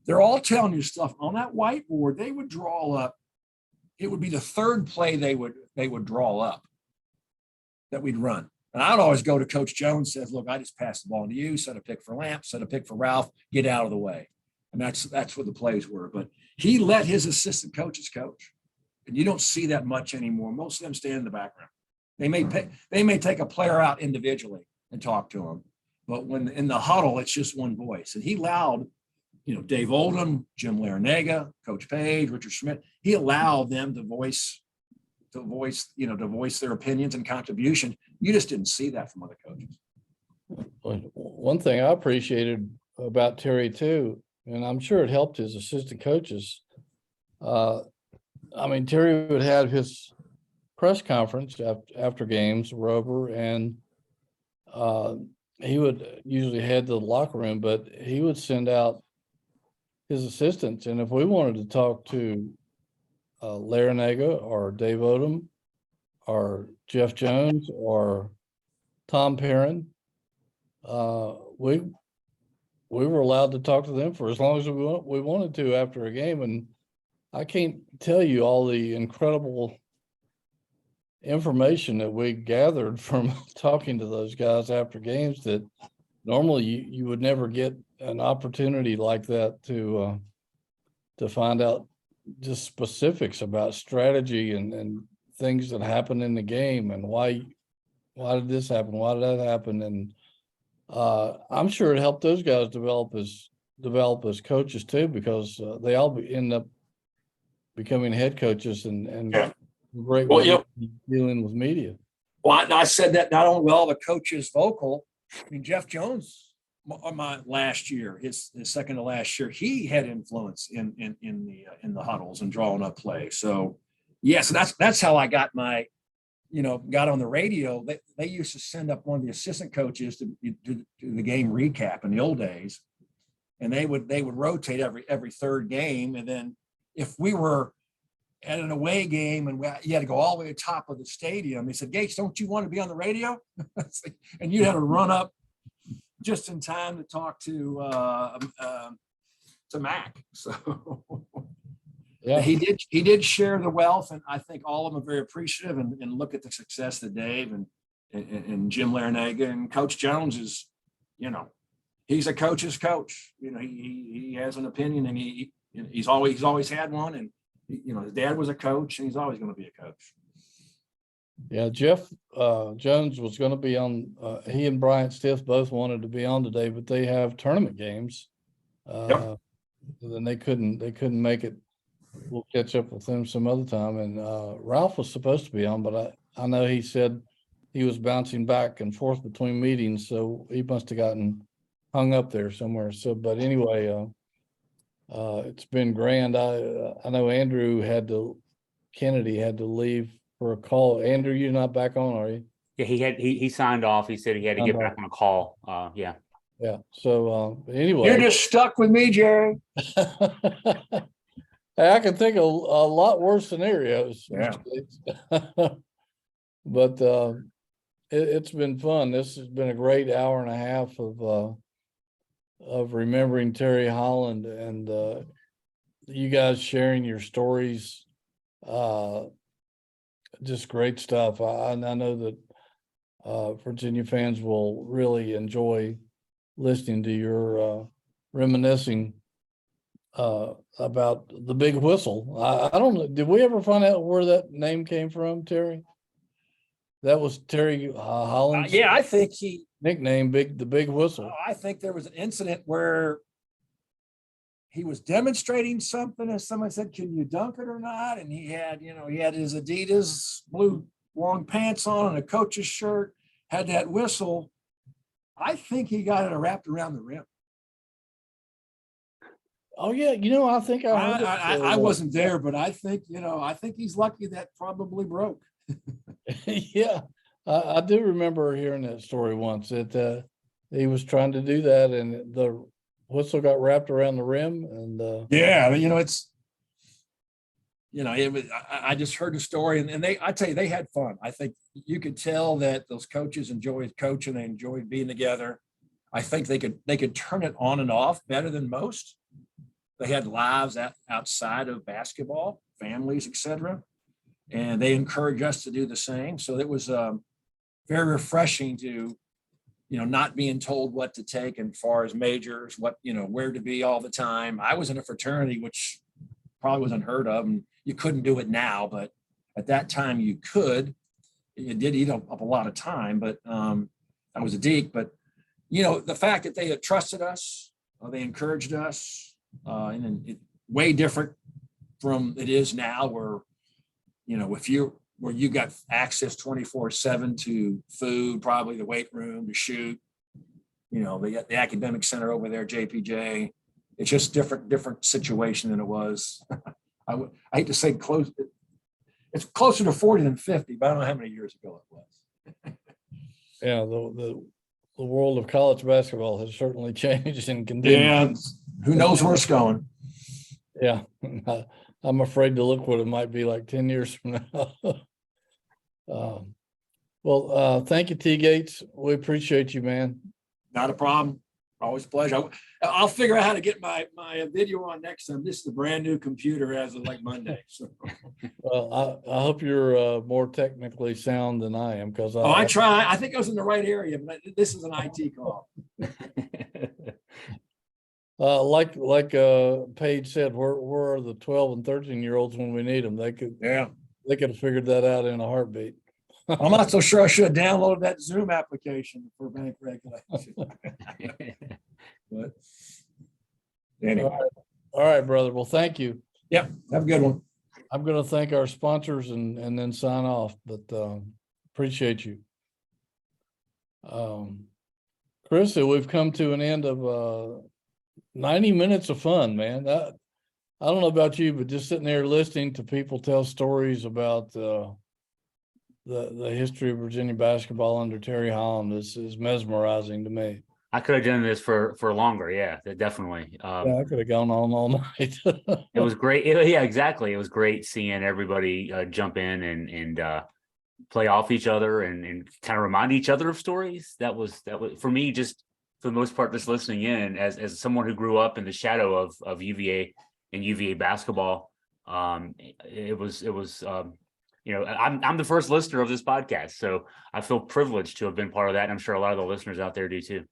they're all telling you stuff on that whiteboard. They would draw up. It would be the third play they would draw up that we'd run. And I'd always go to Coach Jones, says, look, I just passed the ball to you, set a pick for Lamp, set a pick for Ralph, get out of the way. And that's what the plays were. But he let his assistant coaches coach. And you don't see that much anymore. Most of them stand in the background. They may take a player out individually and talk to him. But when in the huddle, it's just one voice. And he allowed, Dave Oldham, Jim Larinaga, Coach Page, Richard Schmidt, he allowed them to voice their opinions and contribution. You just didn't see that from other coaches. One thing I appreciated about Terry too, and I'm sure it helped his assistant coaches. Terry would have his press conference after games were over, and he would usually head to the locker room, but he would send out his assistants. And if we wanted to talk to Larinaga or Dave Odom or Jeff Jones or Tom Perrin, we were allowed to talk to them for as long as we wanted to after a game. And I can't tell you all the incredible information that we gathered from talking to those guys after games that normally you would never get an opportunity like that to find out just specifics about strategy and things that happen in the game and why did this happen? Why did that happen? And I'm sure it helped those guys develop as coaches too, because they all end up becoming head coaches and Yeah. great Well, way yeah. of dealing with media. Well, I said that not only with all the coaches vocal. I mean, Jeff Jones, my last year, his second to last year, he had influence in the huddles and drawing up plays. So, yes, that's how I got my, got on the radio. They used to send up one of the assistant coaches to do the game recap in the old days, and they would rotate every third game, and then if we were at an away game and you had to go all the way to the top of the stadium, they said, Gates, don't you want to be on the radio? And you had to run up just in time to talk to Mac. So Yeah, he did share the wealth, and I think all of them are very appreciative and look at the success that Dave and Jim Larinaga and Coach Jones is, he's a coach's coach. He has an opinion, and he's always had one, and his dad was a coach, and he's always going to be a coach. yeah. Jeff Jones was going to be on. He and Bryant Stiff both wanted to be on today, but they have tournament games. Yep. Then they couldn't make it. We'll catch up with them some other time. And Ralph was supposed to be on, but I know he said he was bouncing back and forth between meetings, so he must have gotten hung up there somewhere. So, but anyway, it's been grand. I know Andrew Kennedy had to leave for a call. Andrew, you're not back on, are you? Yeah, he signed off. He said he had to get back on a call. Yeah. Yeah. So anyway, You're just stuck with me, Jerry. Hey, I can think of a lot worse scenarios. Yeah. But it's been fun. This has been a great hour and a half of remembering Terry Holland and you guys sharing your stories. Just great stuff. I know that Virginia fans will really enjoy listening to your reminiscing about the big whistle. I don't know. Did we ever find out where that name came from, Terry? That was Terry Holland's Yeah, I think nickname, the big whistle. I think there was an incident where he was demonstrating something, and someone said, "Can you dunk it or not?" And he had his Adidas blue long pants on and a coach's shirt, had that whistle. I think he got it wrapped around the rim. Oh yeah, I think I heard I wasn't there, but I think he's lucky that probably broke. Yeah, I do remember hearing that story once that he was trying to do that and the whistle got wrapped around the rim and Yeah, it's it was. I just heard the story, and I tell you, they had fun. I think you could tell that those coaches enjoyed coaching, they enjoyed being together. I think they could turn it on and off better than most. They had lives outside of basketball, families, etc., and they encourage us to do the same. So it was very refreshing to, not being told what to take as far as majors, where to be all the time. I was in a fraternity, which probably was unheard of, and you couldn't do it now, but at that time you could. It did eat up a lot of time, but I was a deek. But the fact that they had trusted us, they encouraged us, and it way different from it is now, where where you got access 24/7 to food, probably the weight room to shoot. They got the academic center over there, JPJ. It's just different situation than it was. I hate to say close. It's closer to 40 than 50, but I don't know how many years ago it was. yeah, the world of college basketball has certainly changed and continued. Yeah, who knows where it's going? Yeah, I'm afraid to look what it might be like 10 years from now. Well, thank you, T. Gates. We appreciate you, man. Not a problem. Always a pleasure. I'll figure out how to get my video on next time. This is a brand new computer as of like Monday. So. Well, I hope you're more technically sound than I am, because I try. I think I was in the right area, but this is an IT call. Like Paige said, where are the 12 and 13-year-olds when we need them? They could have figured that out in a heartbeat. I'm not so sure I should have downloaded that Zoom application for bank regulation. But anyway, All right, brother. Well, thank you. yep, have a good one. I'm going to thank our sponsors and then sign off, but appreciate you. Chris, we've come to an end of 90 minutes of fun, man. I don't know about you, but just sitting there listening to people tell stories about the history of Virginia basketball under Terry Holland is mesmerizing to me. I could have done this for longer. Yeah, definitely. Yeah, I could have gone on all night. It was great. Yeah, exactly. It was great seeing everybody jump in and play off each other and kind of remind each other of stories. That was for me, just for the most part, just listening in as someone who grew up in the shadow of UVA and UVA basketball. It was I'm the first listener of this podcast, so I feel privileged to have been part of that. And I'm sure a lot of the listeners out there do too.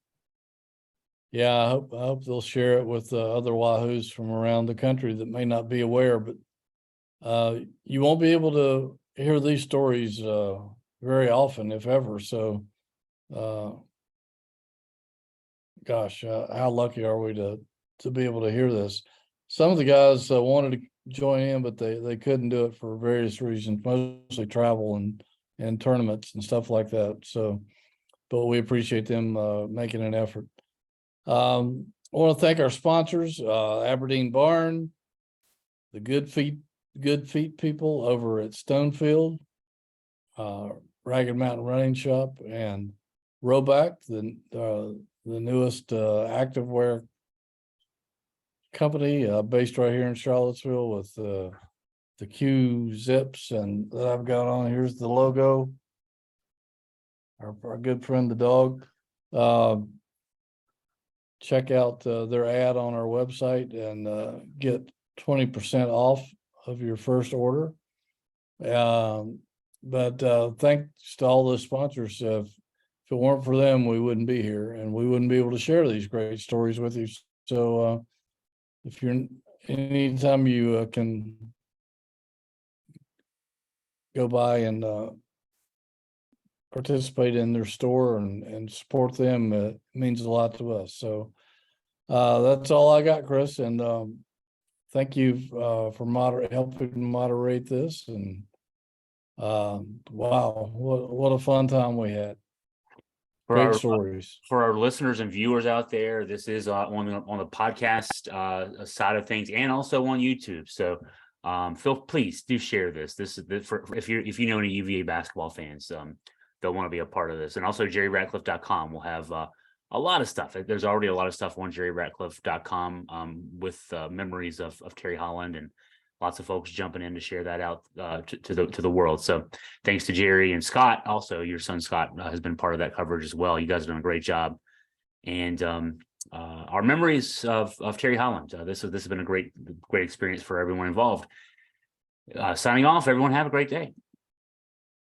Yeah, I hope they'll share it with other Wahoos from around the country that may not be aware, but you won't be able to hear these stories very often, if ever. So, gosh, how lucky are we to be able to hear this? Some of the guys wanted to join in, but they couldn't do it for various reasons, mostly travel and tournaments and stuff like that. So, but we appreciate them making an effort. I want to thank our sponsors, Aberdeen Barn, the Good Feet people over at Stonefield, Ragged Mountain Running Shop, and Roback, the newest activewear company based right here in Charlottesville with the Q zips and that I've got on. Here's the logo. Our good friend the dog. Check out their ad on our website and get 20% off of your first order. But thanks to all the sponsors. If it weren't for them, we wouldn't be here and we wouldn't be able to share these great stories with you. So if you're anytime you can go by and participate in their store and support them, it means a lot to us. So that's all I got, Chris. And thank you for helping moderate this. And wow, what a fun time we had. Great stories. For our listeners and viewers out there, this is on the podcast side of things and also on YouTube. So Phil, please do share this. This is for if you know any UVA basketball fans, they'll want to be a part of this. And also JerryRatcliffe.com will have a lot of stuff. There's already a lot of stuff on JerryRatcliffe.com with memories of Terry Holland and lots of folks jumping in to share that out to the world. So thanks to Jerry and Scott. Also, your son Scott has been part of that coverage as well. You guys have done a great job. And our memories of Terry Holland. This has been a great experience for everyone involved. Signing off. Everyone have a great day.